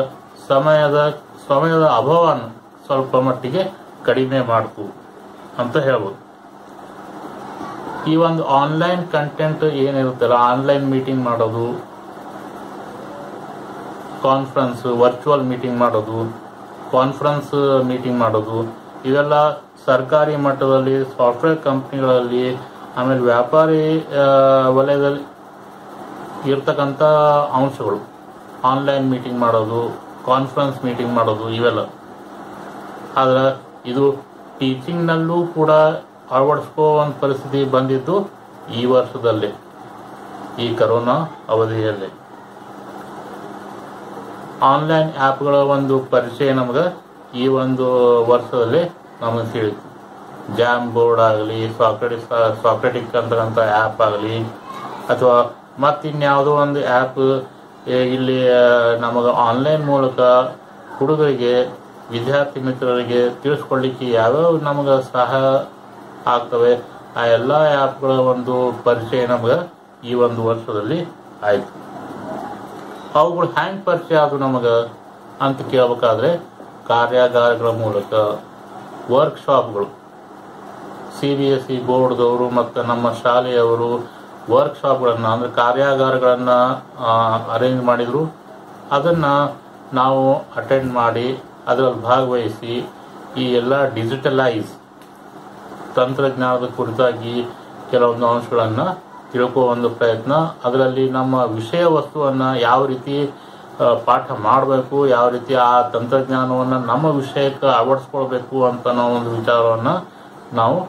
ಸಮಯದ ಅಭಾವವನ್ನು ಸ್ವಲ್ಪ ಮಟ್ಟಿಗೆ ಕಡಿಮೆ ಮಾಡ್ತು ಅಂತ ಹೇಳ್ಬೋದು. ಈ ಒಂದು ಆನ್ಲೈನ್ ಕಂಟೆಂಟ್ ಏನಿರುತ್ತಲ್ಲ, ಆನ್ಲೈನ್ ಮೀಟಿಂಗ್ ಮಾಡೋದು, ವರ್ಚುವಲ್ ಮೀಟಿಂಗ್ ಮಾಡೋದು, ಕಾನ್ಫರೆನ್ಸ್ ಮೀಟಿಂಗ್ ಮಾಡೋದು, ಇವೆಲ್ಲ ಸರ್ಕಾರಿ ಮಟ್ಟದಲ್ಲಿ, ಸಾಫ್ಟ್ವೇರ್ ಕಂಪ್ನಿಗಳಲ್ಲಿ, ಆಮೇಲೆ ವ್ಯಾಪಾರಿ ವಲಯದಲ್ಲಿ ಇರ್ತಕ್ಕಂಥ ಅಂಶಗಳು. ಆನ್ಲೈನ್ ಮೀಟಿಂಗ್ ಮಾಡೋದು, ಕಾನ್ಫರೆನ್ಸ್ ಮೀಟಿಂಗ್ ಮಾಡೋದು ಇವೆಲ್ಲ. ಆದರೆ ಇದು ಟೀಚಿಂಗ್ನಲ್ಲೂ ಕೂಡ ಅಳವಡಿಸ್ಕೋ ಒಂದು ಪರಿಸ್ಥಿತಿ ಬಂದಿದ್ದು ಈ ವರ್ಷದಲ್ಲೇ, ಈ ಕರೋನಾ ಅವಧಿಯಲ್ಲೇ. ಆನ್ಲೈನ್ ಆ್ಯಪ್ಗಳ ಒಂದು ಪರಿಚಯ ನಮಗೆ ಈ ಒಂದು ವರ್ಷದಲ್ಲಿ ನಮಗೆ ತಿಳಿತು. ಜಾಮ್ ಬೋರ್ಡ್ ಆಗಲಿ, ಸಾಕ್ರೆಟಿಕ್ ಅಂತಕ್ಕಂಥ ಆ್ಯಪ್ ಆಗಲಿ, ಅಥವಾ ಮತ್ತಿನ್ಯಾವುದೋ ಒಂದು ಆ್ಯಪ್ ಇಲ್ಲಿ ನಮಗೆ ಆನ್ಲೈನ್ ಮೂಲಕ ಹುಡುಗರಿಗೆ, ವಿದ್ಯಾರ್ಥಿ ಮಿತ್ರರಿಗೆ ತಿಳಿಸ್ಕೊಳ್ಳಿಕ್ಕೆ ಯಾವ್ಯಾವ ನಮಗೆ ಆಗ್ತವೆ. ಆ ಎಲ್ಲ ಆ್ಯಪ್ಗಳ ಒಂದು ಪರಿಚಯ ನಮ್ಗೆ ಈ ಒಂದು ವರ್ಷದಲ್ಲಿ ಆಯಿತು. ಅವುಗಳು ಹ್ಯಾಂಗ್ ಪರಿಚಯ ಆದವು ನಮಗೆ ಅಂತ ಕೇಳಬೇಕಾದ್ರೆ ಕಾರ್ಯಾಗಾರಗಳ ಮೂಲಕ, ವರ್ಕ್ಶಾಪ್ಗಳು, CBSE ಬೋರ್ಡ್ದವರು ಮತ್ತು ನಮ್ಮ ಶಾಲೆಯವರು ವರ್ಕ್ಶಾಪ್ಗಳನ್ನು ಅಂದರೆ ಕಾರ್ಯಾಗಾರಗಳನ್ನು ಅರೇಂಜ್ ಮಾಡಿದರು. ಅದನ್ನು ನಾವು ಅಟೆಂಡ್ ಮಾಡಿ ಅದರಲ್ಲಿ ಭಾಗವಹಿಸಿ ಈ ಎಲ್ಲ ಡಿಜಿಟಲೈಸ್ ತಂತ್ರಜ್ಞಾನದ ಕುರಿತಾಗಿ ಕೆಲವೊಂದು ಅಂಶಗಳನ್ನು ತಿಳ್ಕೋ ಒಂದು ಪ್ರಯತ್ನ. ಅದರಲ್ಲಿ ನಮ್ಮ ವಿಷಯ ವಸ್ತುವನ್ನು ಯಾವ ರೀತಿ ಪಾಠ ಮಾಡಬೇಕು, ಯಾವ ರೀತಿ ಆ ತಂತ್ರಜ್ಞಾನವನ್ನು ನಮ್ಮ ವಿಷಯಕ್ಕೆ ಅಳವಡಿಸ್ಕೊಳ್ಬೇಕು ಅಂತ ನಾವು ಒಂದು ವಿಚಾರವನ್ನು ನಾವು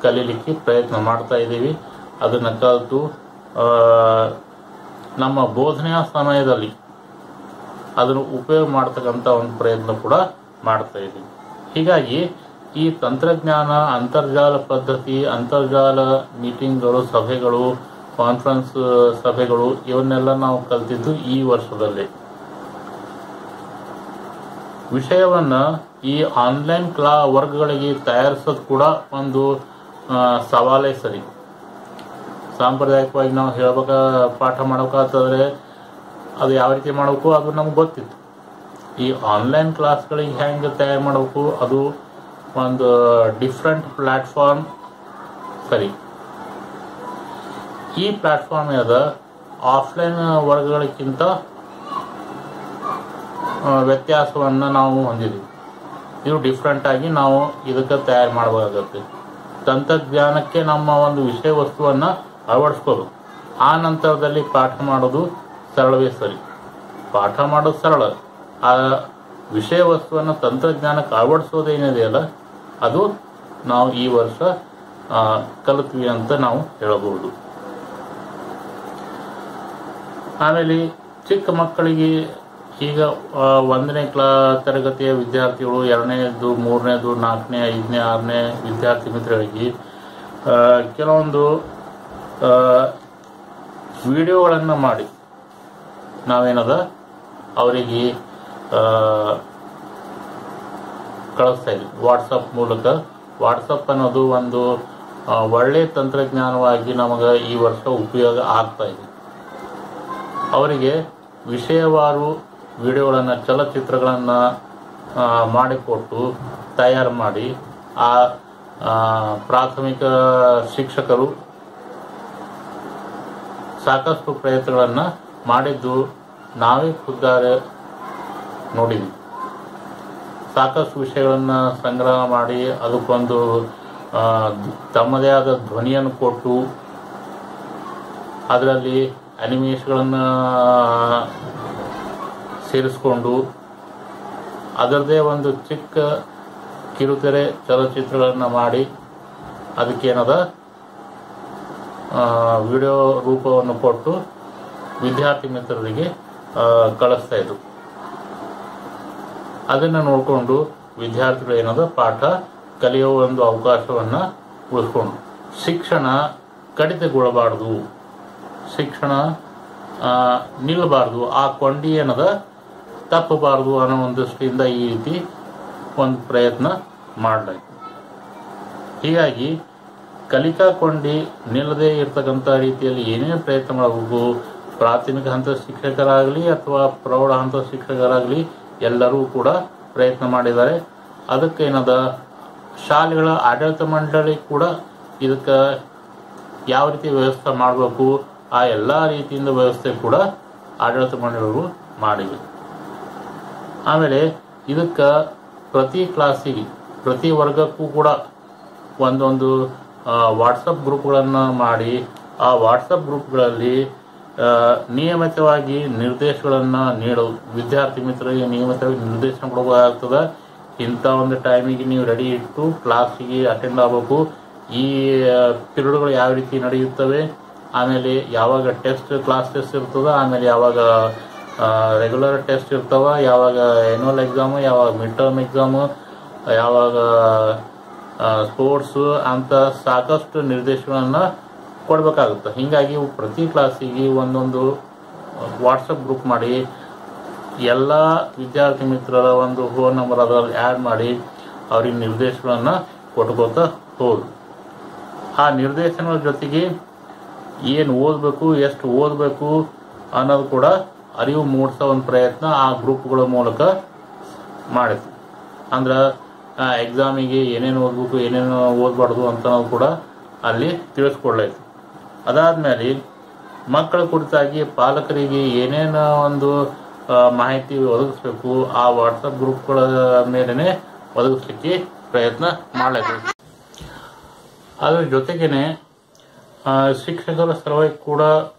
ಕಲೀಲಿಕ್ಕೆ ಪ್ರಯತ್ನ ಮಾಡ್ತಾ ಇದ್ದೀವಿ. ಅದನ್ನು ಕಲಿತು ನಮ್ಮ ಬೋಧನೆಯ ಸಮಯದಲ್ಲಿ ಅದನ್ನು ಉಪಯೋಗ ಮಾಡ್ತಕ್ಕಂಥ ಒಂದು ಪ್ರಯತ್ನ ಕೂಡ ಮಾಡ್ತಾ ಇದ್ದೀವಿ. ಹೀಗಾಗಿ ಈ ತಂತ್ರಜ್ಞಾನ, ಅಂತರ್ಜಾಲ ಪದ್ಧತಿ, ಅಂತರ್ಜಾಲ ಮೀಟಿಂಗ್ಗಳು, ಸಭೆಗಳು, ಕಾನ್ಫರೆನ್ಸ್ ಸಭೆಗಳು ಇವನ್ನೆಲ್ಲ ನಾವು ಕಲ್ತಿದ್ದು ಈ ವರ್ಷದಲ್ಲಿ. ವಿಷಯವನ್ನು ಈ ಆನ್ಲೈನ್ ವರ್ಗಗಳಿಗೆ ತಯಾರಿಸೋದು ಕೂಡ ಒಂದು ಸವಾಲೇ ಸರಿ. ಸಾಂಪ್ರದಾಯಿಕವಾಗಿ ನಾವು ಪಾಠ ಮಾಡಬೇಕಾದ್ರೆ ಅದು ಯಾವ ರೀತಿ ಮಾಡಬೇಕು ಅದು ನಮ್ಗೆ ಗೊತ್ತಿತ್ತು. ಈ ಆನ್ಲೈನ್ ಕ್ಲಾಸ್ಗಳಿಗೆ ಹೆಂಗೆ ತಯಾರು ಮಾಡಬೇಕು ಅದು ಒಂದು ಡಿಫ್ರೆಂಟ್ ಪ್ಲ್ಯಾಟ್ಫಾರ್ಮ್ ಸರಿ. ಈ ಪ್ಲ್ಯಾಟ್ಫಾರ್ಮ್ ಅದ ಆಫ್ಲೈನ್ ವರ್ಗಗಳಿಗಿಂತ ವ್ಯತ್ಯಾಸವನ್ನು ನಾವು ಹೊಂದಿದ್ದೀವಿ. ಇದು ಡಿಫ್ರೆಂಟ್ ಆಗಿ ನಾವು ಇದಕ್ಕೆ ತಯಾರು ಮಾಡಬೇಕಾಗತ್ತೆ. ತಂತ್ರಜ್ಞಾನಕ್ಕೆ ನಮ್ಮ ಒಂದು ವಿಷಯ ವಸ್ತುವನ್ನು ಅಳವಡಿಸ್ಕೋದು. ಆ ನಂತರದಲ್ಲಿ ಪಾಠ ಮಾಡೋದು ಸರಳವೇ ಸರಿ. ಪಾಠ ಮಾಡೋದು ಸರಳ, ಆ ವಿಷಯ ವಸ್ತುವನ್ನು ತಂತ್ರಜ್ಞಾನಕ್ಕೆ ಅಳವಡಿಸೋದೇನಿದೆಯಲ್ಲ ಅದು ನಾವು ಈ ವರ್ಷ ಕಲಿತ್ವಿ ಅಂತ ನಾವು ಹೇಳಬಹುದು. ಆಮೇಲೆ ಚಿಕ್ಕ ಮಕ್ಕಳಿಗೆ ಈಗ 1ನೇ ತರಗತಿಯ ವಿದ್ಯಾರ್ಥಿಗಳು, 2ನೇದು, 3ನೇದು, 4ನೇ, 5ನೇ, 6ನೇ ವಿದ್ಯಾರ್ಥಿ ಮಿತ್ರರಿಗೆ ಕೆಲವೊಂದು ವಿಡಿಯೋಗಳನ್ನು ಮಾಡಿ ನಾವೇನದ ಅವರಿಗೆ ಕಳಿಸ್ತಾ ಇದ್ವಿ ವಾಟ್ಸಪ್ ಮೂಲಕ. ವಾಟ್ಸಪ್ ಅನ್ನೋದು ಒಂದು ಒಳ್ಳೆಯ ತಂತ್ರಜ್ಞಾನವಾಗಿ ನಮಗೆ ಈ ವರ್ಷ ಉಪಯೋಗ ಆಗ್ತಾ ಇದೆ. ಅವರಿಗೆ ವಿಷಯವಾರು ವಿಡಿಯೋಗಳನ್ನು, ಚಲಚಿತ್ರಗಳನ್ನು ಮಾಡಿಕೊಟ್ಟು ತಯಾರು ಮಾಡಿ ಆ ಪ್ರಾಥಮಿಕ ಶಿಕ್ಷಕರು ಸಾಕಷ್ಟು ಪ್ರಯತ್ನಗಳನ್ನು ಮಾಡಿದ್ದು ನಾವೇ ಖುದ್ದಾರೆ ನೋಡಿದ್ವಿ. ಸಾಕಷ್ಟು ವಿಷಯಗಳನ್ನು ಸಂಗ್ರಹ ಮಾಡಿ ಅದಕ್ಕೊಂದು ತಮ್ಮದೇ ಆದ ಧ್ವನಿಯನ್ನು ಕೊಟ್ಟು ಅದರಲ್ಲಿ ಅನಿಮೇಷಗಳನ್ನು ಸೇರಿಸ್ಕೊಂಡು ಅದರದೇ ಒಂದು ಚಿಕ್ಕ ಕಿರುತೆರೆ ಚಲಚಿತ್ರಗಳನ್ನು ಮಾಡಿ ಅದಕ್ಕೇನದ ವಿಡಿಯೋ ರೂಪವನ್ನು ಕೊಟ್ಟು ವಿದ್ಯಾರ್ಥಿ ಮಿತ್ರರಿಗೆ ಕಳಿಸ್ತಾ ಇದ್ರು. ಅದನ್ನು ನೋಡಿಕೊಂಡು ವಿದ್ಯಾರ್ಥಿಗಳು ಏನದ ಪಾಠ ಕಲಿಯುವ ಒಂದು ಅವಕಾಶವನ್ನು ಉಳಿಸ್ಕೊಂಡು, ಶಿಕ್ಷಣ ಕಡಿತಗೊಳ್ಳಬಾರ್ದು, ಶಿಕ್ಷಣ ನಿಲ್ಲಬಾರ್ದು, ಆ ಕೊಂಡಿ ಏನದ ತಪ್ಪಬಾರ್ದು ಅನ್ನೋ ಒಂದು ದೃಷ್ಟಿಯಿಂದ ಈ ರೀತಿ ಒಂದು ಪ್ರಯತ್ನ ಮಾಡಲಾಯಿತು. ಹೀಗಾಗಿ ಕಲಿಕಾ ಕೊಂಡಿ ನಿಲ್ಲದೇ ಇರ್ತಕ್ಕಂಥ ರೀತಿಯಲ್ಲಿ ಏನೇನು ಪ್ರಯತ್ನ ಮಾಡಬೇಕು, ಪ್ರಾಥಮಿಕ ಹಂತದ ಶಿಕ್ಷಕರಾಗಲಿ ಅಥವಾ ಪ್ರೌಢ ಹಂತದ ಶಿಕ್ಷಕರಾಗಲಿ ಎಲ್ಲರೂ ಕೂಡ ಪ್ರಯತ್ನ ಮಾಡಿದ್ದಾರೆ. ಅದಕ್ಕೆ ಏನದ ಶಾಲೆಗಳ ಆಡಳಿತ ಮಂಡಳಿ ಕೂಡ ಇದಕ್ಕೆ ಯಾವ ರೀತಿ ವ್ಯವಸ್ಥೆ ಮಾಡಬೇಕು ಆ ಎಲ್ಲ ರೀತಿಯಿಂದ ವ್ಯವಸ್ಥೆ ಕೂಡ ಆಡಳಿತ ಮಂಡಳಿಗಳು ಮಾಡಿವೆ. ಆಮೇಲೆ ಇದಕ್ಕೆ ಪ್ರತಿ ಕ್ಲಾಸಿಗೆ, ಪ್ರತಿ ವರ್ಗಕ್ಕೂ ಕೂಡ ಒಂದೊಂದು ವಾಟ್ಸಪ್ ಗ್ರೂಪ್ಗಳನ್ನು ಮಾಡಿ ಆ ವಾಟ್ಸಪ್ ಗ್ರೂಪ್ಗಳಲ್ಲಿ ನಿಯಮಿತವಾಗಿ ನಿರ್ದೇಶಗಳನ್ನು ನೀಡೋದು. ವಿದ್ಯಾರ್ಥಿ ಮಿತ್ರರಿಗೆ ನಿಯಮಿತವಾಗಿ ನಿರ್ದೇಶನ ಕೊಡಬೇಕಾಗ್ತದೆ. ಇಂಥ ಒಂದು ಟೈಮಿಗೆ ನೀವು ರೆಡಿ ಇಟ್ಟು ಕ್ಲಾಸಿಗೆ ಅಟೆಂಡ್ ಆಗಬೇಕು. ಈ ಪಿರಿಯಡ್ಗಳು ಯಾವ ರೀತಿ ನಡೆಯುತ್ತವೆ, ಆಮೇಲೆ ಯಾವಾಗ ಕ್ಲಾಸ್ ಟೆಸ್ಟ್ ಇರ್ತದೆ, ಆಮೇಲೆ ಯಾವಾಗ ರೆಗ್ಯುಲರ್ ಟೆಸ್ಟ್ ಇರ್ತಾವ, ಯಾವಾಗ ಆ್ಯನ್ಯುವಲ್ ಎಕ್ಸಾಮು, ಯಾವಾಗ ಮಿಡ್ ಟರ್ಮ್ ಎಕ್ಸಾಮು, ಯಾವಾಗ ಸ್ಪೋರ್ಟ್ಸು ಅಂತ ಸಾಕಷ್ಟು ನಿರ್ದೇಶನಗಳನ್ನು ಕೊಡಬೇಕಾಗುತ್ತೆ. ಹೀಗಾಗಿ ಪ್ರತಿ ಕ್ಲಾಸಿಗೆ ಒಂದೊಂದು ವಾಟ್ಸಪ್ ಗ್ರೂಪ್ ಮಾಡಿ ಎಲ್ಲ ವಿದ್ಯಾರ್ಥಿ ಮಿತ್ರರ ಒಂದು ಫೋನ್ ನಂಬರ್ ಅದರಲ್ಲಿ ಆ್ಯಡ್ ಮಾಡಿ ಅವ್ರಿಗೆ ನಿರ್ದೇಶನವನ್ನು ಕೊಟ್ಕೋತಾ ಹೋಗಿ. ಆ ನಿರ್ದೇಶನಗಳ ಜೊತೆಗೆ ಏನು ಓದಬೇಕು, ಎಷ್ಟು ಓದಬೇಕು ಅನ್ನೋದು ಕೂಡ ಅರಿವು ಮೂಡಿಸೋ ಒಂದು ಪ್ರಯತ್ನ ಆ ಗ್ರೂಪ್ಗಳ ಮೂಲಕ ಮಾಡಿತು. ಅಂದ್ರೆ ಎಕ್ಸಾಮಿಗೆ ಏನೇನು ಓದಬೇಕು, ಏನೇನು ಓದಬಾರ್ದು ಅಂತ ಕೂಡ ಅಲ್ಲಿ ತಿಳಿಸ್ಕೊಡ್ಲಾಯ್ತು. ಅದಾದ್ಮೇಲೆ ಮಕ್ಕಳ ಕುರಿತಾಗಿ ಪಾಲಕರಿಗೆ ಏನೇನು ಒಂದು ಮಾಹಿತಿ ಒದಗಿಸ್ಬೇಕು ಆ ವಾಟ್ಸಪ್ ಗ್ರೂಪ್ಗಳ ಮೇಲೆನೆ ಒದಗಿಸ್ಲಿಕ್ಕೆ ಪ್ರಯತ್ನ ಮಾಡಲಾಯಿತು. ಅದ್ರ ಜೊತೆಗೇನೆ ಶಿಕ್ಷಕರ ಸಲುವಾಗಿ ಕೂಡ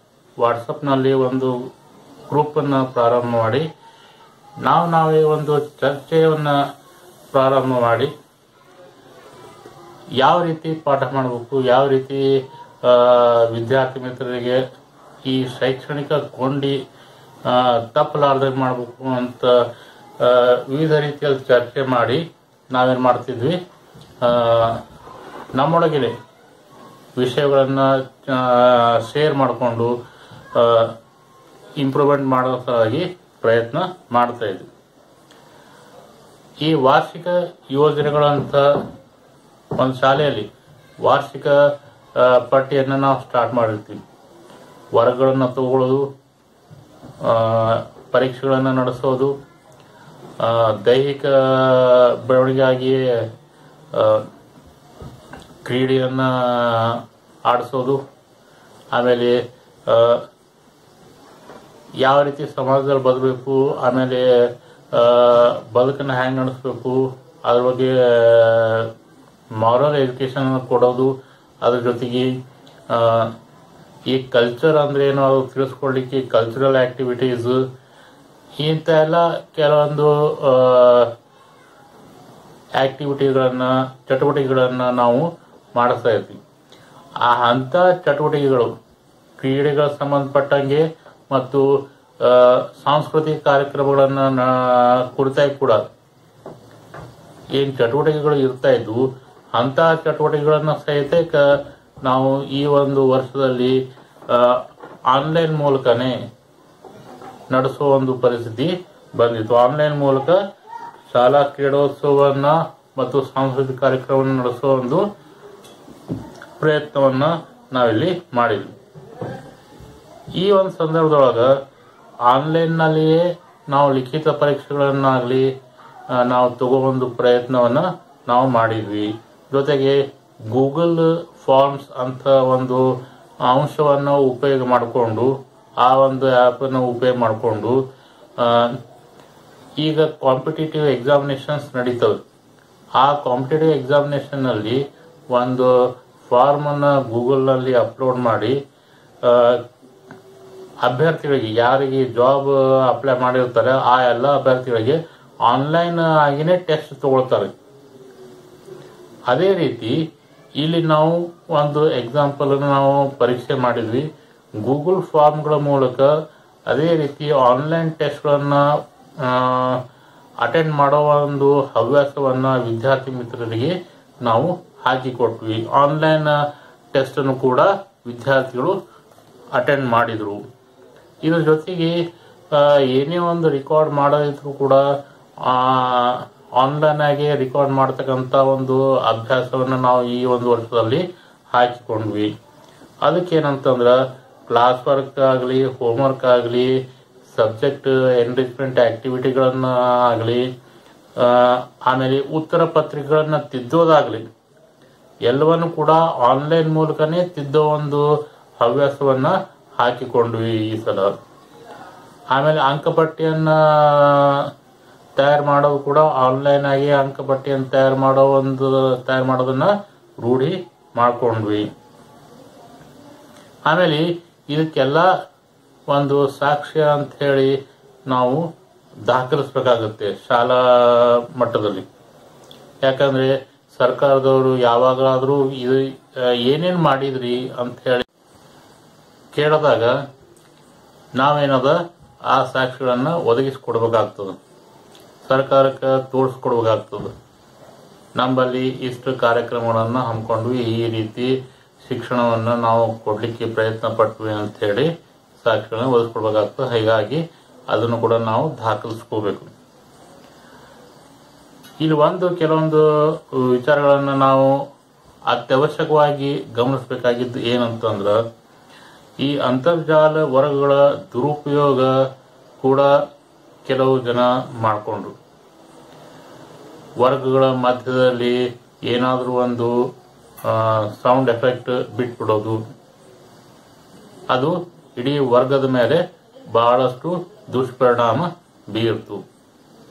ವಾಟ್ಸಪ್ನಲ್ಲಿ ಒಂದು ಗ್ರೂಪನ್ನು ಪ್ರಾರಂಭ ಮಾಡಿ ನಾವೇ ಒಂದು ಚರ್ಚೆಯನ್ನು ಪ್ರಾರಂಭ ಮಾಡಿ ಯಾವ ರೀತಿ ಪಾಠ ಮಾಡಬೇಕು, ಯಾವ ರೀತಿ ವಿದ್ಯಾರ್ಥಿ ಮಿತ್ರರಿಗೆ ಈ ಶೈಕ್ಷಣಿಕ ಕೊಂಡಿ ತಪ್ಪಲಾರ್ದಂಗೆ ಮಾಡಬೇಕು ಅಂತ ವಿವಿಧ ರೀತಿಯಲ್ಲಿ ಚರ್ಚೆ ಮಾಡಿ ನಾವೇನು ಮಾಡ್ತಿದ್ವಿ, ನಮ್ಮೊಳಗೆ ವಿಷಯಗಳನ್ನು ಶೇರ್ ಮಾಡಿಕೊಂಡು ಇಂಪ್ರೂವ್ಮೆಂಟ್ ಮಾಡೋ ಸಲುವಾಗಿ ಪ್ರಯತ್ನ ಮಾಡ್ತಾ ಇದ್ವಿ. ಈ ವಾರ್ಷಿಕ ಯೋಜನೆಗಳಂತ ಒಂದು ಶಾಲೆಯಲ್ಲಿ ವಾರ್ಷಿಕ ಪಟ್ಟಿಯನ್ನು ನಾವು ಸ್ಟಾರ್ಟ್ ಮಾಡಿರ್ತೀವಿ. ವರ್ಗಗಳನ್ನು ತಗೊಳ್ಳೋದು, ಪರೀಕ್ಷೆಗಳನ್ನು ನಡೆಸೋದು, ದೈಹಿಕ ಬೆಳವಣಿಗೆಯಾಗಿ ಕ್ರೀಡೆಯನ್ನು ಆಡಿಸೋದು, ಆಮೇಲೆ ಯಾವ ರೀತಿ ಸಮಾಜದಲ್ಲಿ ಬದಬೇಕು, ಆಮೇಲೆ ಬದುಕನ್ನು ಹ್ಯಾಂಗೆ ನಡೆಸಬೇಕು, ಅದ್ರ ಬಗ್ಗೆ ಮಾರಲ್ ಎಜುಕೇಶನ್ ಕೊಡೋದು, ಅದ್ರ ಜೊತೆಗೆ ಈ ಕಲ್ಚರ್ ಅಂದ್ರೆ ಏನು ಅದು ತಿಳಿಸ್ಕೊಡ್ಲಿಕ್ಕೆ ಕಲ್ಚರಲ್ ಆಕ್ಟಿವಿಟೀಸ್ ಇಂಥ ಎಲ್ಲ ಕೆಲವೊಂದು ಚಟುವಟಿಕೆಗಳನ್ನ ನಾವು ಮಾಡಿಸ್ತಾ ಇರ್ತೀವಿ. ಅಂತ ಚಟುವಟಿಕೆಗಳು ಕ್ರೀಡೆಗಳ ಸಂಬಂಧಪಟ್ಟಂಗೆ ಮತ್ತು ಸಾಂಸ್ಕೃತಿಕ ಕಾರ್ಯಕ್ರಮಗಳನ್ನ ಕುರಿತಾಗಿ ಕೂಡ ಏನ್ ಚಟುವಟಿಕೆಗಳು ಇರ್ತಾ ಇದ್ವು ಅಂತ ಚಟುವಟಿಕೆಗಳನ್ನ ಸಹಿತ ನಾವು ಈ ಒಂದು ವರ್ಷದಲ್ಲಿ ಆನ್ಲೈನ್ ಮೂಲಕನೇ ನಡೆಸುವ ಒಂದು ಪರಿಸ್ಥಿತಿ ಬಂದಿತ್ತು. ಆನ್ಲೈನ್ ಮೂಲಕ ಶಾಲಾ ಕ್ರೀಡೋತ್ಸವವನ್ನ ಮತ್ತು ಸಾಂಸ್ಕೃತಿಕ ಕಾರ್ಯಕ್ರಮವನ್ನು ನಡೆಸುವ ಒಂದು ಪ್ರಯತ್ನವನ್ನ ನಾವಿಲ್ಲಿ ಮಾಡಿದ್ವಿ. ಈ ಒಂದು ಸಂದರ್ಭದೊಳಗ ಆನ್ಲೈನ್ ನಲ್ಲಿಯೇ ನಾವು ಲಿಖಿತ ಪರೀಕ್ಷೆಗಳನ್ನಾಗ್ಲಿ ನಾವು ತಗೊಬಂದು ಪ್ರಯತ್ನವನ್ನ ನಾವು ಮಾಡಿದ್ವಿ. ಜೊತೆಗೆ ಗೂಗಲ್ ಫಾರ್ಮ್ಸ್ ಅಂತ ಒಂದು ಅಂಶವನ್ನು ಉಪಯೋಗ ಮಾಡಿಕೊಂಡು ಆ ಒಂದು ಆ್ಯಪ್ ಅನ್ನು ಉಪಯೋಗ ಮಾಡಿಕೊಂಡು ಈಗ ಕಾಂಪಿಟೇಟಿವ್ ಎಕ್ಸಾಮಿನೇಷನ್ಸ್ ನಡೀತವೆ. ಆ ಕಾಂಪಿಟೇಟಿವ್ ಎಕ್ಸಾಮಿನೇಷನ್ ನಲ್ಲಿ ಒಂದು ಫಾರ್ಮ್ ಅನ್ನ ಗೂಗಲ್ ನಲ್ಲಿ ಅಪ್ಲೋಡ್ ಮಾಡಿ ಅಭ್ಯರ್ಥಿಗಳಿಗೆ ಯಾರಿಗೆ ಜಾಬ್ ಅಪ್ಲೈ ಮಾಡಿರ್ತಾರೆ ಆ ಎಲ್ಲ ಅಭ್ಯರ್ಥಿಗಳಿಗೆ ಆನ್ಲೈನ್ ಆಗಿನೇ ಟೆಸ್ಟ್ ತಗೊಳ್ತಾರೆ. ಅದೇ ರೀತಿ ಇಲ್ಲಿ ನಾವು ಒಂದು ಎಕ್ಸಾಂಪಲ್ ನಾವು ಪರೀಕ್ಷೆ ಮಾಡಿದ್ವಿ. ಗೂಗಲ್ ಫಾರ್ಮ್ಗಳ ಮೂಲಕ ಅದೇ ರೀತಿ ಆನ್ಲೈನ್ ಟೆಸ್ಟ್ಗಳನ್ನ ಅಟೆಂಡ್ ಮಾಡೋ ಒಂದು ಹವ್ಯಾಸವನ್ನ ವಿದ್ಯಾರ್ಥಿ ಮಿತ್ರರಿಗೆ ನಾವು ಹಾಕಿಕೊಟ್ವಿ. ಆನ್ಲೈನ್ ಟೆಸ್ಟ್ ಅನ್ನು ಕೂಡ ವಿದ್ಯಾರ್ಥಿಗಳು ಅಟೆಂಡ್ ಮಾಡಿದ್ರು. ಇದ್ರ ಜೊತೆಗೆ ಏನೇ ಒಂದು ರೆಕಾರ್ಡ್ ಮಾಡೋದಿದ್ರು ಕೂಡ ಆನ್ಲೈನ್ ಆಗಿ ರೆಕಾರ್ಡ್ ಮಾಡ್ತಕ್ಕಂಥ ಒಂದು ಅಭ್ಯಾಸವನ್ನು ನಾವು ಈ ಒಂದು ವರ್ಷದಲ್ಲಿ ಹಾಕಿಕೊಂಡ್ವಿ. ಅದಕ್ಕೇನಂತಂದ್ರ ಕ್ಲಾಸ್ ವರ್ಕ್ ಆಗಲಿ, ಹೋಮ್ವರ್ಕ್ ಆಗಲಿ, ಸಬ್ಜೆಕ್ಟ್ ಎನ್ರಿಚ್ಮೆಂಟ್ ಆಕ್ಟಿವಿಟಿಗಳನ್ನ ಆಗಲಿ, ಆಮೇಲೆ ಉತ್ತರ ಪತ್ರಿಕೆಗಳನ್ನ ತಿದ್ದೋದಾಗ್ಲಿ ಎಲ್ಲವನ್ನು ಕೂಡ ಆನ್ಲೈನ್ ಮೂಲಕನೇ ತಿದ್ದೋ ಒಂದು ಹವ್ಯಾಸವನ್ನ ಹಾಕಿಕೊಂಡ್ವಿ ಈ ಸಲ. ಆಮೇಲೆ ಅಂಕಪಟ್ಟಿಯನ್ನ ತಯಾರು ಮಾಡೋದು ಕೂಡ ಆನ್ಲೈನ್ ಆಗಿ ಅಂಕಪಟ್ಟಿಯನ್ನು ತಯಾರು ಮಾಡೋದನ್ನ ರೂಢಿ ಮಾಡ್ಕೊಂಡ್ವಿ. ಆಮೇಲೆ ಇದಕ್ಕೆಲ್ಲ ಒಂದು ಸಾಕ್ಷ್ಯ ಅಂತ ಹೇಳಿ ನಾವು ದಾಖಲಿಸಬೇಕಾಗುತ್ತೆ ಶಾಲಾ ಮಟ್ಟದಲ್ಲಿ. ಯಾಕಂದ್ರೆ ಸರ್ಕಾರದವರು ಯಾವಾಗಾದ್ರೂ ಇದು ಏನೇನ್ ಮಾಡಿದ್ರಿ ಅಂತ ಹೇಳಿ ಕೇಳಿದಾಗ ನಾವೇನದ ಆ ಸಾಕ್ಷಿಗಳನ್ನ ಒದಗಿಸಿಕೊಡ್ಬೇಕಾಗ್ತದೆ, ಸರ್ಕಾರಕ್ಕೆ ತೋರಿಸ್ಕೊಡ್ಬೇಕಾಗ್ತದೆ. ನಮ್ಮಲ್ಲಿ ಇಷ್ಟು ಕಾರ್ಯಕ್ರಮಗಳನ್ನ ಹಮ್ಮಿಕೊಂಡ್ವಿ, ಈ ರೀತಿ ಶಿಕ್ಷಣವನ್ನ ನಾವು ಕೊಡ್ಲಿಕ್ಕೆ ಪ್ರಯತ್ನ ಪಟ್ವಿ ಅಂತ ಹೇಳಿ ಸಾಕ್ಷಿಗಳನ್ನ ಒದಗಿಸ್ಕೊಡ್ಬೇಕಾಗ್ತದೆ. ಹೀಗಾಗಿ ಅದನ್ನು ಕೂಡ ನಾವು ದಾಖಲಿಸ್ಕೋಬೇಕು. ಇಲ್ಲಿ ಕೆಲವೊಂದು ವಿಚಾರಗಳನ್ನ ನಾವು ಅತ್ಯವಶ್ಯಕವಾಗಿ ಗಮನಿಸಬೇಕಾಗಿದ್ದು ಏನಂತಂದ್ರ ಈ ಅಂತರ್ಜಾಲ ವರ್ಗಗಳ ದುರುಪಯೋಗ ಕೂಡ ಕೆಲವು ಜನ ಮಾಡಿಕೊಂಡ್ರು. ವರ್ಗಗಳ ಮಧ್ಯದಲ್ಲಿ ಏನಾದರೂ ಒಂದು ಸೌಂಡ್ ಎಫೆಕ್ಟ್ ಬಿಟ್ಬಿಡೋದು, ಅದು ಇಡೀ ವರ್ಗದ ಮೇಲೆ ಬಹಳಷ್ಟು ದುಷ್ಪರಿಣಾಮ ಬೀರ್ತು.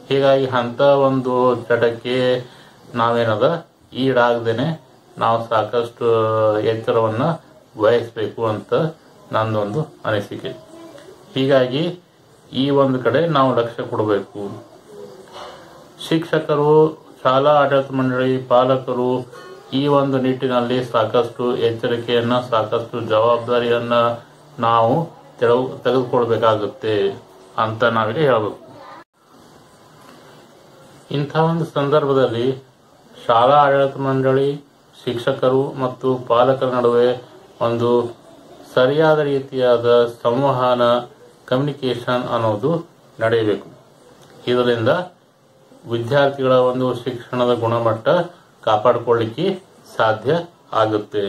ಹೀಗಾಗಿ ಅಂತ ಒಂದು ಚಟಕ್ಕೆ ನಾವೇನದ ಈಡಾಗದೇನೆ ನಾವು ಸಾಕಷ್ಟು ಎಚ್ಚರವನ್ನ ವಹಿಸಬೇಕು ಅಂತ ನನ್ನೊಂದು ಅನಿಸಿಕೆ. ಹೀಗಾಗಿ ಈ ಒಂದು ಕಡೆ ನಾವು ಲಕ್ಷ್ಯ ಕೊಡಬೇಕು. ಶಿಕ್ಷಕರು, ಶಾಲಾ ಆಡಳಿತ ಮಂಡಳಿ, ಪಾಲಕರು ಈ ಒಂದು ನಿಟ್ಟಿನಲ್ಲಿ ಸಾಕಷ್ಟು ಎಚ್ಚರಿಕೆಯನ್ನ, ಸಾಕಷ್ಟು ಜವಾಬ್ದಾರಿಯನ್ನ ನಾವು ತೆಗೆದುಕೊಳ್ಬೇಕಾಗುತ್ತೆ ಅಂತ ನಾವಿಲ್ಲಿ ಹೇಳಬೇಕು. ಇಂಥ ಒಂದು ಸಂದರ್ಭದಲ್ಲಿ ಶಾಲಾ ಆಡಳಿತ ಮಂಡಳಿ, ಶಿಕ್ಷಕರು ಮತ್ತು ಪಾಲಕರ ನಡುವೆ ಒಂದು ಸರಿಯಾದ ರೀತಿಯಾದ ಸಂವಹನ, ಕಮ್ಯುನಿಕೇಶನ್ ಅನ್ನೋದು ನಡೆಯಬೇಕು. ಇದರಿಂದ ವಿದ್ಯಾರ್ಥಿಗಳ ಒಂದು ಶಿಕ್ಷಣದ ಗುಣಮಟ್ಟ ಕಾಪಾಡಿಕೊಳ್ಳಿಕ್ಕೆ ಸಾಧ್ಯ ಆಗುತ್ತೆ.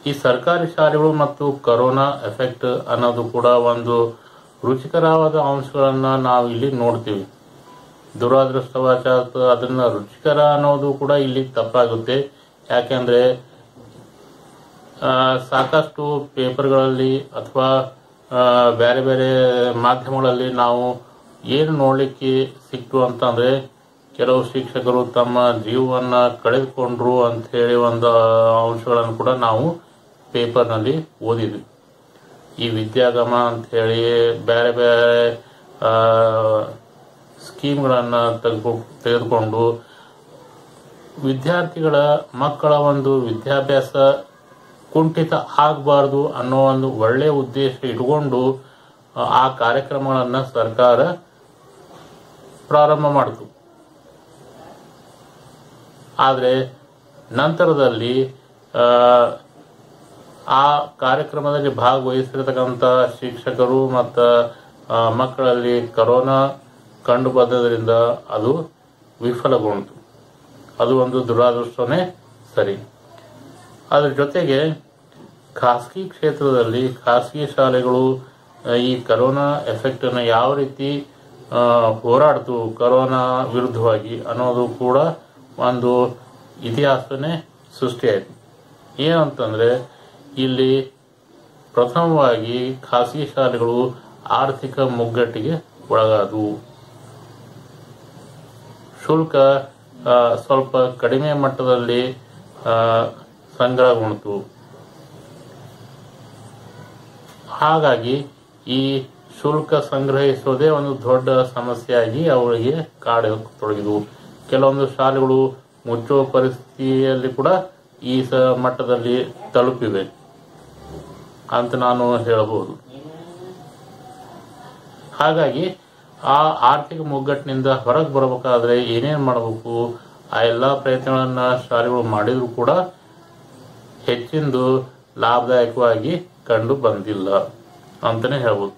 ಈ ಸರ್ಕಾರಿ ಶಾಲೆಗಳು ಮತ್ತು ಕೊರೋನಾ ಎಫೆಕ್ಟ್ ಅನ್ನೋದು ಕೂಡ ಒಂದು ರುಚಿಕರವಾದ ಅಂಶಗಳನ್ನ ನಾವು ಇಲ್ಲಿ ನೋಡ್ತೀವಿ. ದುರಾದೃಷ್ಟವಶಾತ್ ಅದನ್ನ ರುಚಿಕರ ಅನ್ನೋದು ಕೂಡ ಇಲ್ಲಿ ತಪ್ಪಾಗುತ್ತೆ. ಯಾಕೆಂದ್ರೆ ಸಾಕಷ್ಟು ಪೇಪರ್ಗಳಲ್ಲಿ ಅಥವಾ ಬೇರೆ ಬೇರೆ ಮಾಧ್ಯಮಗಳಲ್ಲಿ ನಾವು ಏನು ನೋಡ್ಲಿಕ್ಕೆ ಸಿಕ್ತು ಅಂತಂದ್ರೆ, ಕೆಲವು ಶಿಕ್ಷಕರು ತಮ್ಮ ಜೀವವನ್ನ ಕಳೆದುಕೊಂಡ್ರು ಅಂತ ಹೇಳಿ ಒಂದು ಅಂಶಗಳನ್ನು ಕೂಡ ನಾವು ಪೇಪರ್ನಲ್ಲಿ ಓದಿದ್ವಿ. ಈ ವಿದ್ಯಾಗಮ ಅಂತ ಹೇಳಿ ಬೇರೆ ಬೇರೆ ಸ್ಕೀಮ್ಗಳನ್ನ ತೆಗೆದುಕೊಂಡು ವಿದ್ಯಾರ್ಥಿಗಳ ಮಕ್ಕಳ ಒಂದು ವಿದ್ಯಾಭ್ಯಾಸ ಕುಂಠಿತ ಆಗಬಾರ್ದು ಅನ್ನೋ ಒಂದು ಒಳ್ಳೆಯ ಉದ್ದೇಶ ಇಟ್ಕೊಂಡು ಆ ಕಾರ್ಯಕ್ರಮಗಳನ್ನ ಸರ್ಕಾರ ಪ್ರಾರಂಭ ಮಾಡಿತು. ಆದರೆ ನಂತರದಲ್ಲಿ ಆ ಕಾರ್ಯಕ್ರಮದಲ್ಲಿ ಭಾಗವಹಿಸಿರತಕ್ಕಂಥ ಶಿಕ್ಷಕರು ಮತ್ತು ಮಕ್ಕಳಲ್ಲಿ ಕೊರೋನಾ ಕಂಡು ಬಂದದ್ರಿಂದ ಅದು ವಿಫಲಗೊಂಡಿತು. ಅದು ಒಂದು ದುರಾದೃಷ್ಟನೇ ಸರಿ. ಅದರ ಜೊತೆಗೆ ಖಾಸಗಿ ಕ್ಷೇತ್ರದಲ್ಲಿ ಖಾಸಗಿ ಶಾಲೆಗಳು ಈ ಕೊರೋನಾ ಎಫೆಕ್ಟ್ ಅನ್ನು ಯಾವ ರೀತಿ ಹೋರಾಡ್ತು ಕೊರೋನಾ ವಿರುದ್ಧವಾಗಿ ಅನ್ನೋದು ಕೂಡ ಒಂದು ಇತಿಹಾಸನೇ ಸೃಷ್ಟಿಯಾಯಿತು. ಏನಂತಂದ್ರೆ, ಇಲ್ಲಿ ಪ್ರಥಮವಾಗಿ ಖಾಸಗಿ ಶಾಲೆಗಳು ಆರ್ಥಿಕ ಮುಗ್ಗಟ್ಟಿಗೆ ಒಳಗಾದವು. ಶುಲ್ಕ ಸ್ವಲ್ಪ ಕಡಿಮೆ ಮಟ್ಟದಲ್ಲಿ ಸಂಗ್ರಹಗೊಂಡಿತು. ಹಾಗಾಗಿ ಈ ಶುಲ್ಕ ಸಂಗ್ರಹಿಸೋದೇ ಒಂದು ದೊಡ್ಡ ಸಮಸ್ಯೆಯಾಗಿ ಅವರಿಗೆ ಕಾಡತೊಡಗಿದವು. ಕೆಲವೊಂದು ಶಾಲೆಗಳು ಮುಚ್ಚುವ ಪರಿಸ್ಥಿತಿಯಲ್ಲಿ ಕೂಡ ಈ ಮಟ್ಟದಲ್ಲಿ ತಲುಪಿವೆ ಅಂತ ನಾನು ಹೇಳಬಹುದು. ಹಾಗಾಗಿ ಆ ಆರ್ಥಿಕ ಮುಗ್ಗಟ್ಟಿನಿಂದ ಹೊರಗೆ ಬರಬೇಕಾದ್ರೆ ಏನೇನು ಮಾಡಬೇಕು, ಆ ಎಲ್ಲ ಪ್ರಯತ್ನಗಳನ್ನ ಶಾಲೆಗಳು ಮಾಡಿದ್ರು ಕೂಡ ಹೆಚ್ಚಿಂದು ಲಾಭದಾಯಕವಾಗಿ ಕಂಡು ಬಂದಿಲ್ಲ ಅಂತಾನೆ ಹೇಳ್ಬೋದು.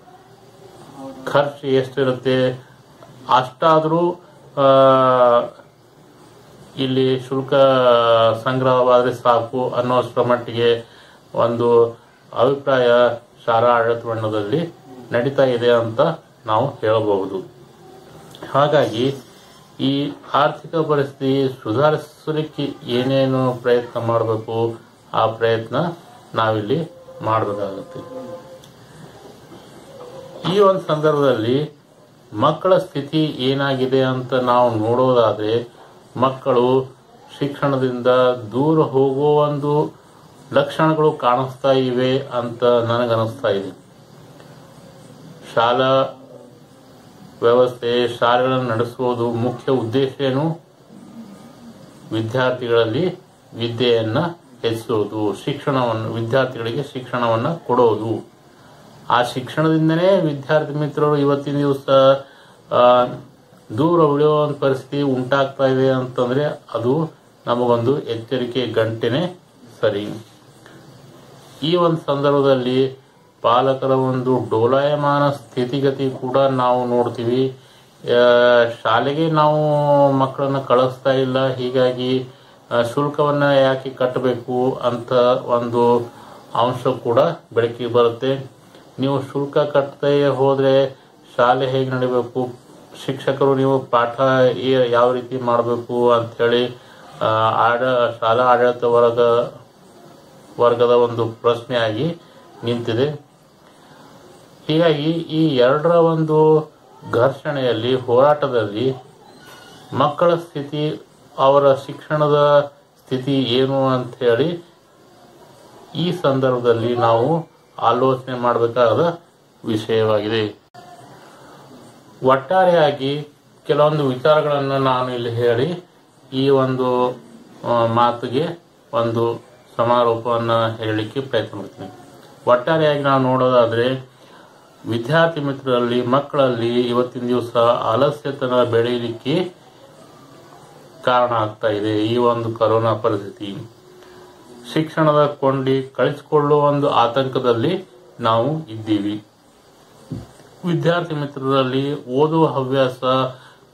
ಖರ್ಚು ಎಷ್ಟಿರುತ್ತೆ ಅಷ್ಟಾದರೂ ಇಲ್ಲಿ ಶುಲ್ಕ ಸಂಗ್ರಹವಾದರೆ ಸಾಕು ಅನ್ನೋಷ್ಟರ ಮಟ್ಟಿಗೆ ಒಂದು ಅಭಿಪ್ರಾಯ ಶಾಲಾ ಆಡಳಿತ ಮಂಡಲದಲ್ಲಿ ನಡೀತಾ ಇದೆ ಅಂತ ನಾವು ಹೇಳಬಹುದು. ಹಾಗಾಗಿ ಈ ಆರ್ಥಿಕ ಪರಿಸ್ಥಿತಿ ಸುಧಾರಿಸಲಿಕ್ಕೆ ಏನೇನು ಪ್ರಯತ್ನ ಮಾಡಬೇಕು ಆ ಪ್ರಯತ್ನ ನಾವಿಲ್ಲಿ ಮಾಡಬೇಕಾಗುತ್ತೆ. ಈ ಒಂದು ಸಂದರ್ಭದಲ್ಲಿ ಮಕ್ಕಳ ಸ್ಥಿತಿ ಏನಾಗಿದೆ ಅಂತ ನಾವು ನೋಡೋದಾದ್ರೆ, ಮಕ್ಕಳು ಶಿಕ್ಷಣದಿಂದ ದೂರ ಹೋಗುವ ಒಂದು ಲಕ್ಷಣಗಳು ಕಾಣಿಸ್ತಾ ಇವೆ ಅಂತ ನನಗನ್ನಿಸ್ತಾ ಇದೆ. ಶಾಲಾ ವ್ಯವಸ್ಥೆ, ಶಾಲೆಗಳನ್ನು ನಡೆಸುವುದು ಮುಖ್ಯ ಉದ್ದೇಶ ಏನು? ವಿದ್ಯಾರ್ಥಿಗಳಲ್ಲಿ ವಿದ್ಯೆಯನ್ನ ಹೆಚ್ಚಿಸುವುದು, ವಿದ್ಯಾರ್ಥಿಗಳಿಗೆ ಶಿಕ್ಷಣವನ್ನ ಕೊಡೋದು. ಆ ಶಿಕ್ಷಣದಿಂದನೇ ವಿದ್ಯಾರ್ಥಿ ಮಿತ್ರರು ಇವತ್ತಿನ ದಿವಸ ದೂರ ಉಳಿಯುವ ಪರಿಸ್ಥಿತಿ ಉಂಟಾಗ್ತಾ ಇದೆ ಅಂತಂದ್ರೆ ಅದು ನಮಗೊಂದು ಎಚ್ಚರಿಕೆ ಗಂಟೆನೆ ಸರಿ. ಈ ಒಂದು ಸಂದರ್ಭದಲ್ಲಿ ಪಾಲಕರ ಒಂದು ಡೋಲಾಯಮಾನ ಸ್ಥಿತಿಗತಿ ಕೂಡ ನಾವು ನೋಡ್ತೀವಿ. ಶಾಲೆಗೆ ನಾವು ಮಕ್ಕಳನ್ನ ಕಳಿಸ್ತಾ ಇಲ್ಲ, ಹೀಗಾಗಿ ಶುಲ್ಕವನ್ನ ಯಾಕೆ ಕಟ್ಟಬೇಕು ಅಂತ ಒಂದು ಅಂಶ ಕೂಡ ಬೆಳಕಿಗೆ ಬರುತ್ತೆ. ನೀವು ಶುಲ್ಕ ಕಟ್ಟದೆ ಹೋದ್ರೆ ಶಾಲೆ ಹೇಗೆ ನಡಿಬೇಕು, ಶಿಕ್ಷಕರು ನೀವು ಪಾಠ ಯಾವ ರೀತಿ ಮಾಡಬೇಕು ಅಂತ ಹೇಳಿ ಶಾಲಾ ಆಡಳಿತ ವರ್ಗದ ಒಂದು ಪ್ರಶ್ನೆಯಾಗಿ ನಿಂತಿದೆ. ಹೀಗಾಗಿ ಈ ಎರಡರ ಒಂದು ಘರ್ಷಣೆಯಲ್ಲಿ, ಹೋರಾಟದಲ್ಲಿ ಮಕ್ಕಳ ಸ್ಥಿತಿ, ಅವರ ಶಿಕ್ಷಣದ ಸ್ಥಿತಿ ಏನು ಅಂತ ಹೇಳಿ ಈ ಸಂದರ್ಭದಲ್ಲಿ ನಾವು ಆಲೋಚನೆ ಮಾಡಬೇಕಾದ ವಿಷಯವಾಗಿದೆ. ಒಟ್ಟಾರೆಯಾಗಿ ಕೆಲವೊಂದು ವಿಚಾರಗಳನ್ನು ನಾನು ಇಲ್ಲಿ ಹೇಳಿ ಈ ಒಂದು ಮಾತಿಗೆ ಒಂದು ಸಮಾರೋಪವನ್ನು ಹೇಳಲಿಕ್ಕೆ ಪ್ರಯತ್ನ ಮಾಡ್ತೀನಿ. ಒಟ್ಟಾರೆಯಾಗಿ ನಾವು ನೋಡೋದಾದ್ರೆ ವಿದ್ಯಾರ್ಥಿ ಮಿತ್ರರಲ್ಲಿ, ಮಕ್ಕಳಲ್ಲಿ ಇವತ್ತಿನ ದಿವಸ ಆಲಸ್ಯತನ ಬೆಳೆಯಲಿಕ್ಕೆ ಕಾರಣ ಆಗ್ತಾ ಇದೆ ಈ ಒಂದು ಕೊರೋನಾ ಪರಿಸ್ಥಿತಿ. ಶಿಕ್ಷಣದ ಕೊಂಡಿ ಕಳಿಸಿಕೊಳ್ಳುವ ಒಂದು ಆತಂಕದಲ್ಲಿ ನಾವು ಇದ್ದೀವಿ. ವಿದ್ಯಾರ್ಥಿ ಮಿತ್ರರಲ್ಲಿ ಓದುವ ಹವ್ಯಾಸ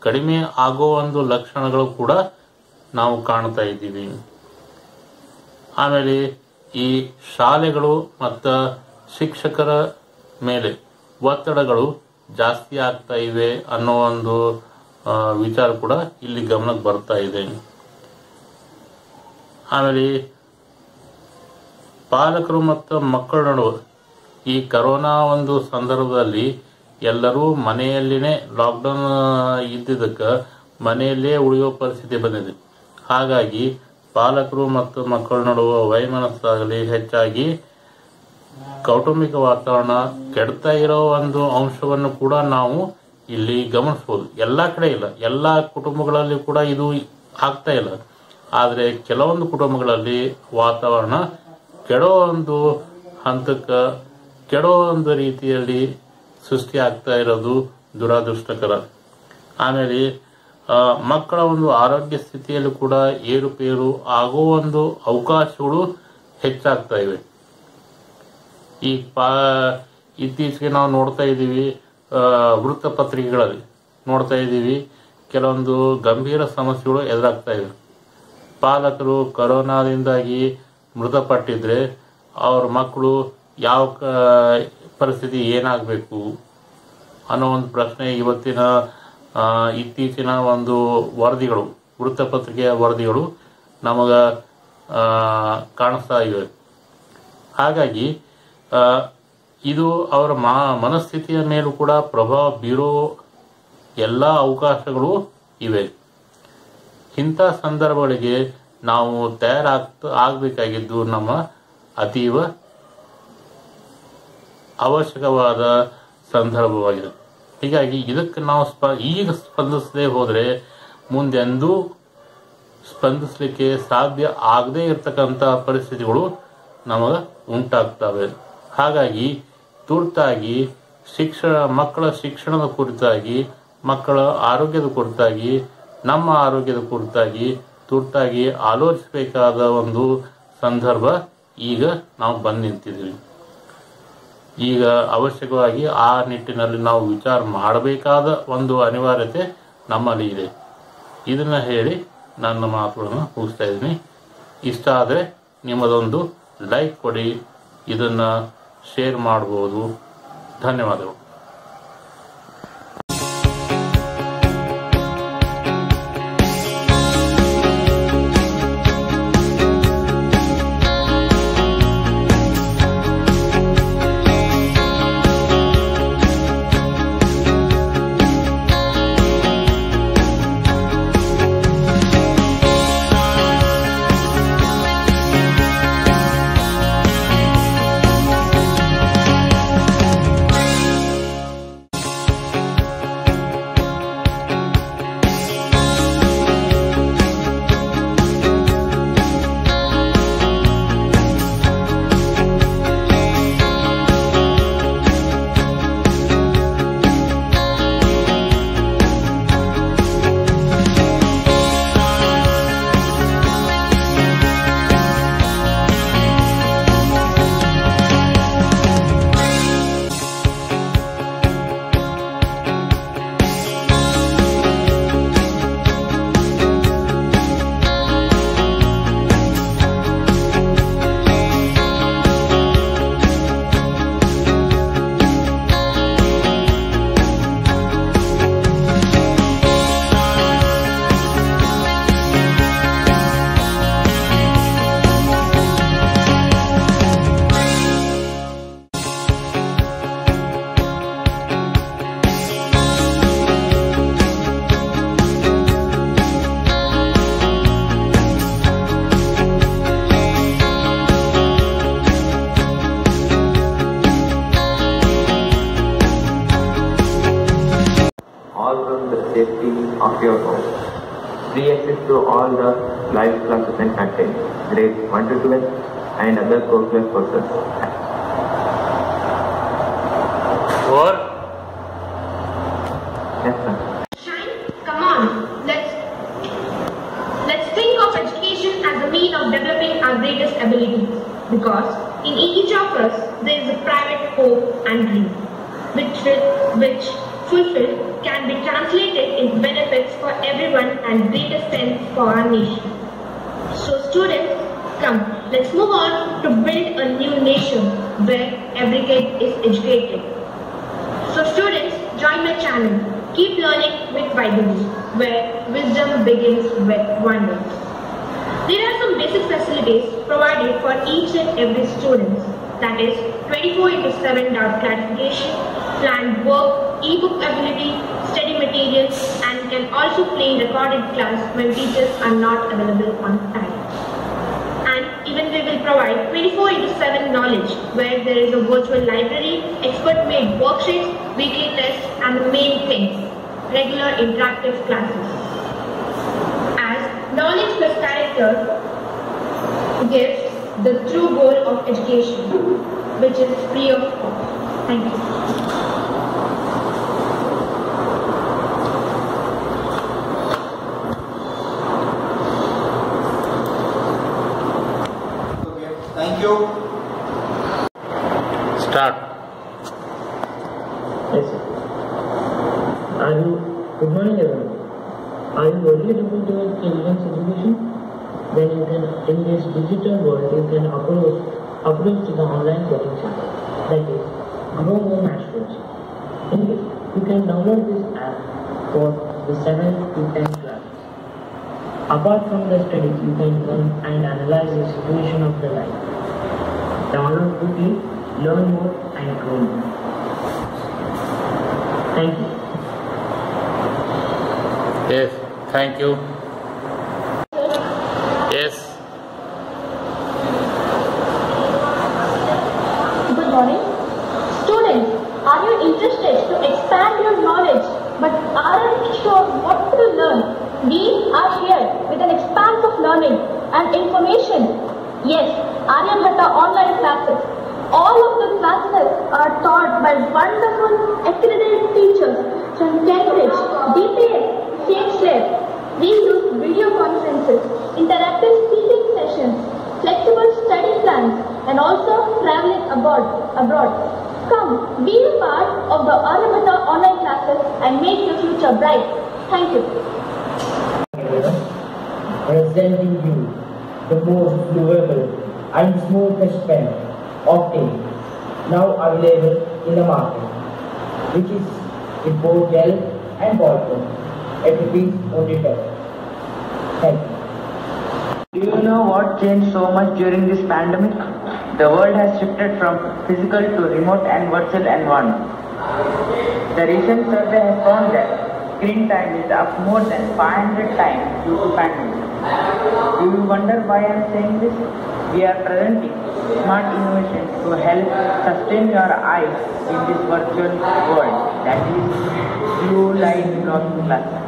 ಕಡಿಮೆ ಆಗೋ ಒಂದು ಲಕ್ಷಣಗಳು ಕೂಡ ನಾವು ಕಾಣ್ತಾ ಇದ್ದೀವಿ. ಆಮೇಲೆ ಈ ಶಾಲೆಗಳು ಮತ್ತು ಶಿಕ್ಷಕರ ಮೇಲೆ ಒತ್ತಡಗಳು ಜಾಸ್ತಿ ಆಗ್ತಾ ಇವೆ ಅನ್ನೋ ಒಂದು ವಿಚಾರ ಕೂಡ ಇಲ್ಲಿ ಗಮನಕ್ಕೆ ಬರ್ತಾ ಇದೆ. ಆಮೇಲೆ ಪಾಲಕರು ಮತ್ತು ಮಕ್ಕಳ ನಡುವೆ ಈ ಕರೋನಾ ಒಂದು ಸಂದರ್ಭದಲ್ಲಿ ಎಲ್ಲರೂ ಮನೆಯಲ್ಲಿನೇ ಲಾಕ್ಡೌನ್ ಇದ್ದಿದ್ದಕ್ಕೆ ಮನೆಯಲ್ಲೇ ಉಳಿಯೋ ಪರಿಸ್ಥಿತಿ ಬಂದಿದೆ. ಹಾಗಾಗಿ ಪಾಲಕರು ಮತ್ತು ಮಕ್ಕಳ ನಡುವೆ ವೈಮನಸ್ಸಾಗಲಿ ಹೆಚ್ಚಾಗಿ ಕೌಟುಂಬಿಕ ವಾತಾವರಣ ಕೆಡ್ತಾ ಇರೋ ಒಂದು ಅಂಶವನ್ನು ಕೂಡ ನಾವು ಇಲ್ಲಿ ಗಮನಿಸಬಹುದು. ಎಲ್ಲಾ ಕಡೆ ಇಲ್ಲ, ಎಲ್ಲಾ ಕುಟುಂಬಗಳಲ್ಲಿ ಕೂಡ ಇದು ಆಗ್ತಾ ಇಲ್ಲ. ಆದ್ರೆ ಕೆಲವೊಂದು ಕುಟುಂಬಗಳಲ್ಲಿ ವಾತಾವರಣ ಕೆಡೋ ಒಂದು ಹಂತಕ್ಕೆ, ಕೆಡೋ ಒಂದು ರೀತಿಯಲ್ಲಿ ಸೃಷ್ಟಿ ಆಗ್ತಾ ಇರೋದು ದುರಾದೃಷ್ಟಕರ. ಆಮೇಲೆ ಮಕ್ಕಳ ಒಂದು ಆರೋಗ್ಯ ಸ್ಥಿತಿಯಲ್ಲಿ ಕೂಡ ಏರುಪೇರು ಆಗೋ ಒಂದು ಅವಕಾಶಗಳು ಹೆಚ್ಚಾಗ್ತಾ ಇವೆ. ಈ ಇತ್ತೀಚೆಗೆ ನಾವು ನೋಡ್ತಾ ಇದ್ದೀವಿ, ವೃತ್ತಪತ್ರಿಕೆಗಳಲ್ಲಿ ನೋಡ್ತಾ ಇದ್ದೀವಿ, ಕೆಲವೊಂದು ಗಂಭೀರ ಸಮಸ್ಯೆಗಳು ಎದುರಾಗ್ತಾ ಇವೆ. ಪಾಲಕರು ಕೊರೋನಾದಿಂದಾಗಿ ಮೃತಪಟ್ಟಿದ್ರೆ ಅವ್ರ ಮಕ್ಕಳು ಯಾವ ಪರಿಸ್ಥಿತಿ ಏನಾಗಬೇಕು ಅನ್ನೋ ಒಂದು ಪ್ರಶ್ನೆ ಇವತ್ತಿನ ಇತ್ತೀಚಿನ ಒಂದು ವರದಿಗಳು, ವೃತ್ತಪತ್ರಿಕೆಯ ವರದಿಗಳು ನಮಗ ಕಾಣಿಸ್ತಾ ಇವೆ. ಹಾಗಾಗಿ ಇದು ಅವರ ಮನಸ್ಥಿತಿಯ ಮೇಲೂ ಕೂಡ ಪ್ರಭಾವ ಬೀರೋ ಎಲ್ಲ ಅವಕಾಶಗಳು ಇವೆ. ಇಂಥ ಸಂದರ್ಭಗಳಿಗೆ ನಾವು ಆಗಬೇಕಾಗಿದ್ದು ನಮ್ಮ ಅತೀವ ಅವಶ್ಯಕವಾದ ಸಂದರ್ಭವಾಗಿದೆ. ಹೀಗಾಗಿ ಇದಕ್ಕೆ ನಾವು ಈಗ ಸ್ಪಂದಿಸದೆ ಹೋದರೆ ಮುಂದೆಂದೂ ಸ್ಪಂದಿಸಲಿಕ್ಕೆ ಸಾಧ್ಯ ಆಗದೇ ಇರತಕ್ಕಂಥ ಪರಿಸ್ಥಿತಿಗಳು ನಮಗೆ ಉಂಟಾಗ್ತವೆ. ಹಾಗಾಗಿ ತುರ್ತಾಗಿ ಮಕ್ಕಳ ಶಿಕ್ಷಣದ ಕುರಿತಾಗಿ, ಮಕ್ಕಳ ಆರೋಗ್ಯದ ಕುರಿತಾಗಿ, ನಮ್ಮ ಆರೋಗ್ಯದ ಕುರಿತಾಗಿ ತುರ್ತಾಗಿ ಆಲೋಚಿಸಬೇಕಾದ ಒಂದು ಸಂದರ್ಭ ಈಗ ನಾವು ಬಂದು ನಿಂತಿದ್ದೀವಿ. ಈಗ ಅವಶ್ಯಕವಾಗಿ ಆ ನಿಟ್ಟಿನಲ್ಲಿ ನಾವು ವಿಚಾರ ಮಾಡಬೇಕಾದ ಒಂದು ಅನಿವಾರ್ಯತೆ ನಮ್ಮಲ್ಲಿ ಇದೆ. ಇದನ್ನ ಹೇಳಿ ನನ್ನ ಮಾತುಗಳನ್ನು ಮುಗಿಸ್ತಾ ಇದ್ದೀನಿ. ಇಷ್ಟ ಆದರೆ ನಿಮ್ಮದೊಂದು ಲೈಕ್ ಕೊಡಿ, ಇದನ್ನ ಶೇರ್ ಮಾಡಬಹುದು. ಧನ್ಯವಾದಗಳು. free of cost. Free access to all the live classes and content, grades 1 to 12 and other core courses. Or? Yes, sir. Shine, come on, let's think of education as a means of developing our greatest abilities, because in each of us there is a private hope and dream, which fulfilled can be translated into benefits for everyone and greater strength for our nation. So students, come, let's move on to build a new nation where every kid is educated. So students, join my channel. Keep learning with Vaiduli, where wisdom begins with wonders. There are some basic facilities provided for each and every student. That is 24/7 doubt clarification, planned work, e-book ability, study materials, and can also play recorded class when teachers are not available on time. And even we will provide 24/7 knowledge, where there is a virtual library, expert-made worksheets, weekly tests, and the main thing, regular interactive classes. As knowledge plus character gives the true goal of education, which is free of cost. Thank you. Thank you. Start. Yes, sir. Good morning, everyone. Are you worried about your children's education? Then you can, in this digital world, you can approach to the online coaching center. That is, Grow More Masters. In this, you can download this app for the 7th to 10th class. Apart from the studies, you can learn and analyze the situation of the life. Download quickly, learn more, and grow more. Thank you. Yes, thank you. Yes. Good morning. Students, are you interested to expand your knowledge but aren't sure what to learn? We are here with an expanse of learning and information. Yes, Aryabhata online classes. All of the classes are taught by wonderful accredited teachers from Cambridge, DPS, Shakespeare. We use video conferences, interactive speaking sessions, flexible study plans, and also traveling abroad. Come, be a part of the Aryabhata online classes and make your future bright. Thank you. Presenting you the most durable and smoothest pen of ink now available in the market, which is in both gel and ballpoint at ₹20. Thank you. Do you know what changed so much during this pandemic? The world has shifted from physical to remote and virtual environment. The recent survey has found that screen time is up more than 500 times due to pandemic. Do you wonder why I am saying this? We are presenting smart innovations to help sustain your eyes in this virtual world, that is blue light blocking glasses.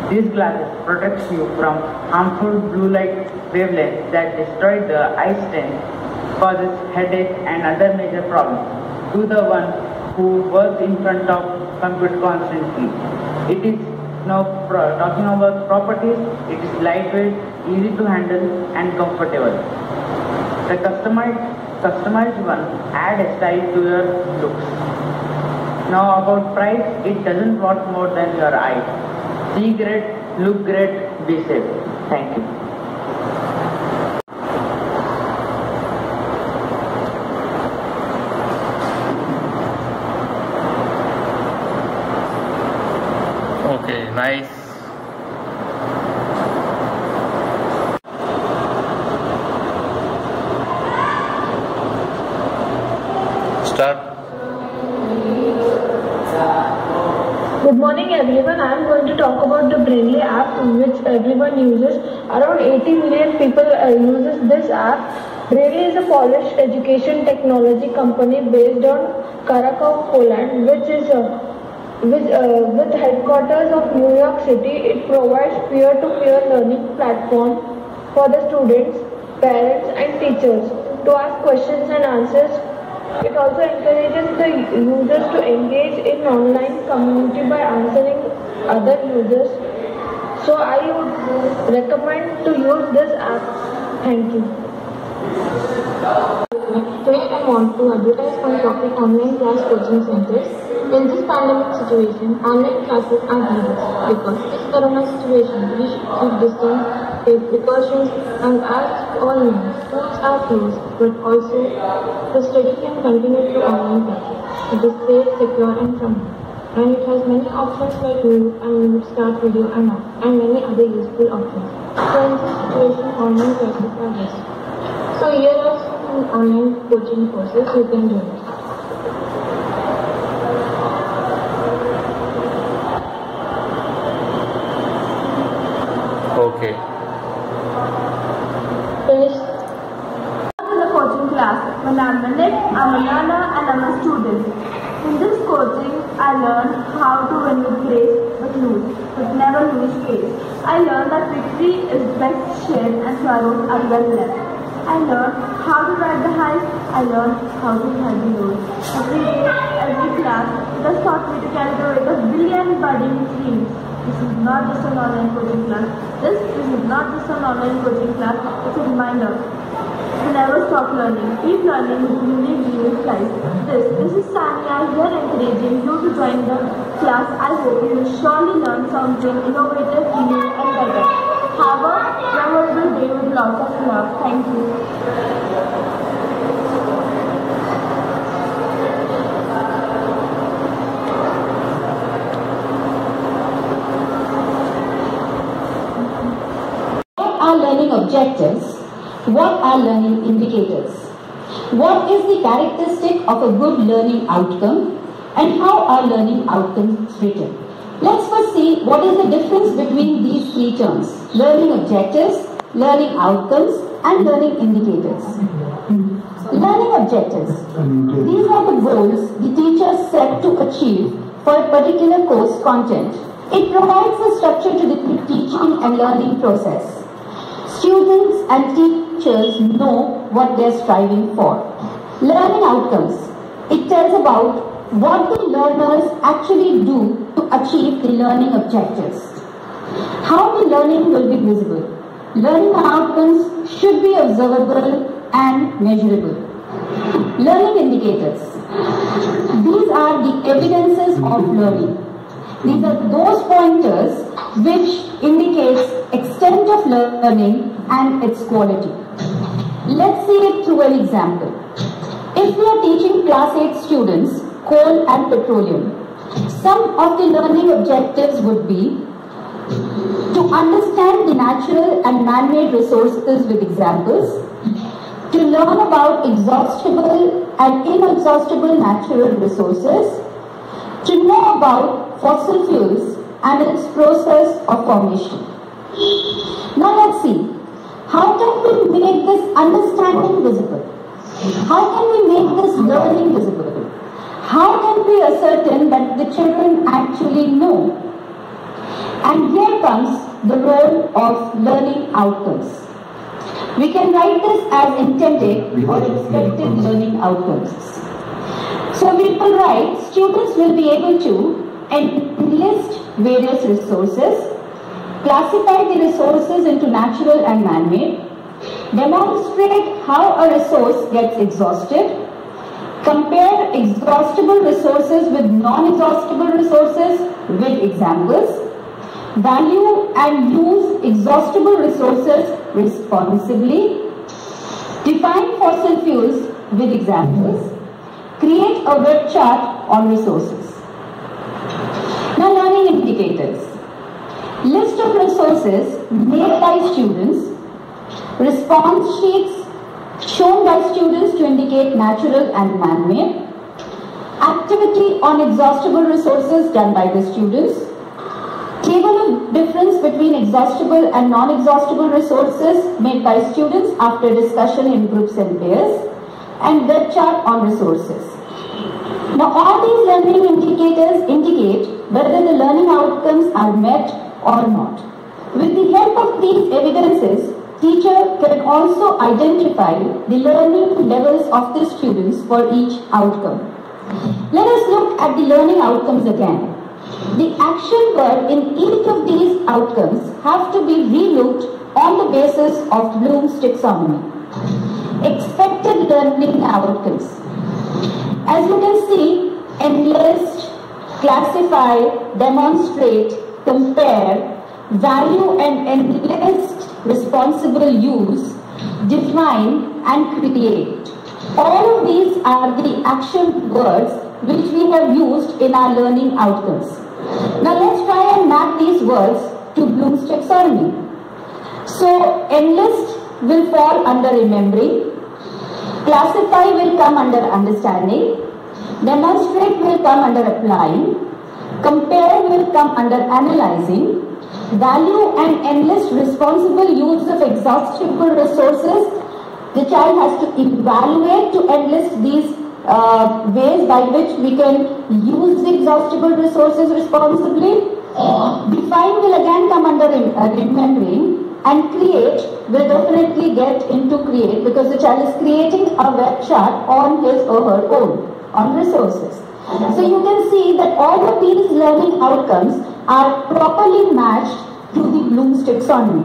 These glasses protect you from harmful blue light wavelengths that destroy the eye strength, causes headache and other major problems to the one who works in front of computer constantly. It is now talking about properties. It is lightweight, easy to handle and comfortable. The customized one add a style to your looks. Now about price, it doesn't want more than your eye. See great, look great, be safe. Thank you. Okay, nice. Start. Good morning everyone. I am going to talk about the Brainly app, which everyone uses. Around 80 million people uses this app. Brainly is a Polish education technology company based on Krakow, Poland, which is With headquarters of New York City, it provides peer-to-peer learning platform for the students, parents and teachers to ask questions and answers. It also encourages the users to engage in online community by answering other users. So I would recommend to use this app. Thank you. Today I want to advertise my topic online class coaching centers. In this pandemic situation, online classes are needed because this corona situation, we should keep distance, take precautions, and as all know, schools are closed, but also the study can continue through online classes. It is safe, secure, and fun, and it has many options like mute and mute start video and off, and many other useful options. So in this situation, online classes are best. So here are some online coaching courses you can join. Okay. Finish. In the coaching class, when I'm a learner and I'm a student. In this coaching, I learned how to win with grace but lose, but never lose face. I learned that victory is best shared and sorrows are well left. I learned how to ride the highs. I learned how to ride the lows. Every day, every class, it has taught me to carry the weight of billion budding dreams. This is not just an online coaching class. This is not just an online coaching class. It's a reminder to never stop learning. Keep learning with unique unique life. This is Sania here encouraging you to join the class. I hope you will surely learn something innovative, new and better. Have a memorable day with lots of love. Thank you. Are learning objectives? What are learning indicators? What is the characteristic of a good learning outcome? And how are learning outcomes written? Let's first see what is the difference between these three terms: learning objectives, learning outcomes, and learning indicators. Learning objectives. These are the goals the teacher set to achieve for a particular course content. It provides a structure to the teaching and learning process. Students and teachers know what they are striving for. Learning outcomes. It tells about what the learners actually do to achieve the learning objectives. How the learning will be visible. Learning outcomes should be observable and measurable. Learning indicators. These are the evidences of learning. These are those pointers which indicates extent of learning and its quality. Let's see it through an example. If we are teaching class 8 students coal and petroleum, some of the learning objectives would be to understand the natural and man-made resources with examples, to learn about exhaustible and inexhaustible natural resources, to know about fossil fuels and its process of formation. Now let's see, how can we make this understanding visible? How can we make this learning visible? How can we ascertain that the children actually know? And here comes the role of learning outcomes. We can write this as intended or expected learning outcomes. So we will write, students will be able to enlist various resources, classify the resources into natural and man-made, demonstrate how a resource gets exhausted, compare exhaustible resources with non-exhaustible resources with examples, value and use exhaustible resources responsibly, define fossil fuels with examples, create a web chart on resources. Now, learning indicators. List of resources made by students, response sheets shown by students to indicate natural and man-made, activity on exhaustible resources done by the students, table of difference between exhaustible and non-exhaustible resources made by students after discussion in groups and pairs, and web chart on resources. Now, all these learning indicators indicate whether the learning outcomes are met or not. With the help of these evidences, teacher can also identify the learning levels of the students for each outcome. Let us look at the learning outcomes again. The action word in each of these outcomes have to be relooked on the basis of Bloom's taxonomy. Expected learning outcomes. As you can see, enlist, classify, demonstrate, compare, value and enlist, responsible use, define and create. All of these are the action words which we have used in our learning outcomes. Now let's try and map these words to Bloom's taxonomy. So enlist will fall under remembering, classify will come under understanding, demonstrate will come under applying, compare will come under analyzing, value and enlist responsible use of exhaustible resources. The child has to evaluate to enlist these ways by which we can use the exhaustible resources responsibly. Define will again come under remembering, and create will definitely get into create because the child is creating a web chart on his or her own, on resources. So you can see that all of these learning outcomes are properly matched to the Bloom's taxonomy.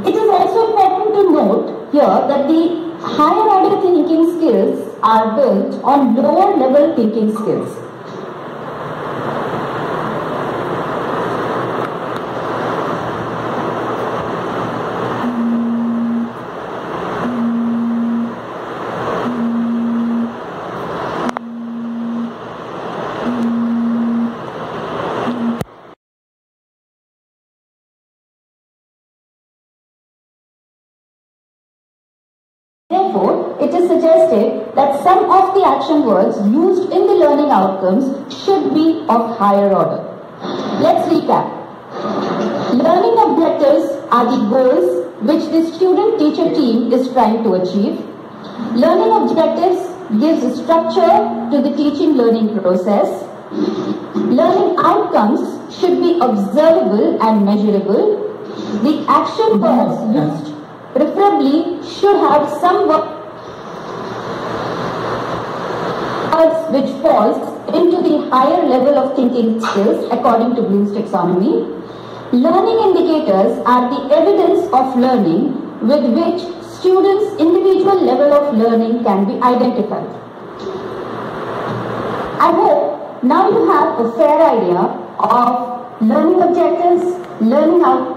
It is also important to note here that the higher order thinking skills are built on lower level thinking skills. Therefore, it is suggested that some of the action words used in the learning outcomes should be of higher order. Let's recap. Learning objectives are the goals which the student-teacher team is trying to achieve. Learning objectives gives structure to the teaching learning process. Learning outcomes should be observable and measurable. The action words used preferably should have some words which falls into the higher level of thinking skills according to Bloom's taxonomy. Learning indicators are the evidence of learning with which students' individual level of learning can be identified. I hope now you have a fair idea of learning objectives, learning outcomes,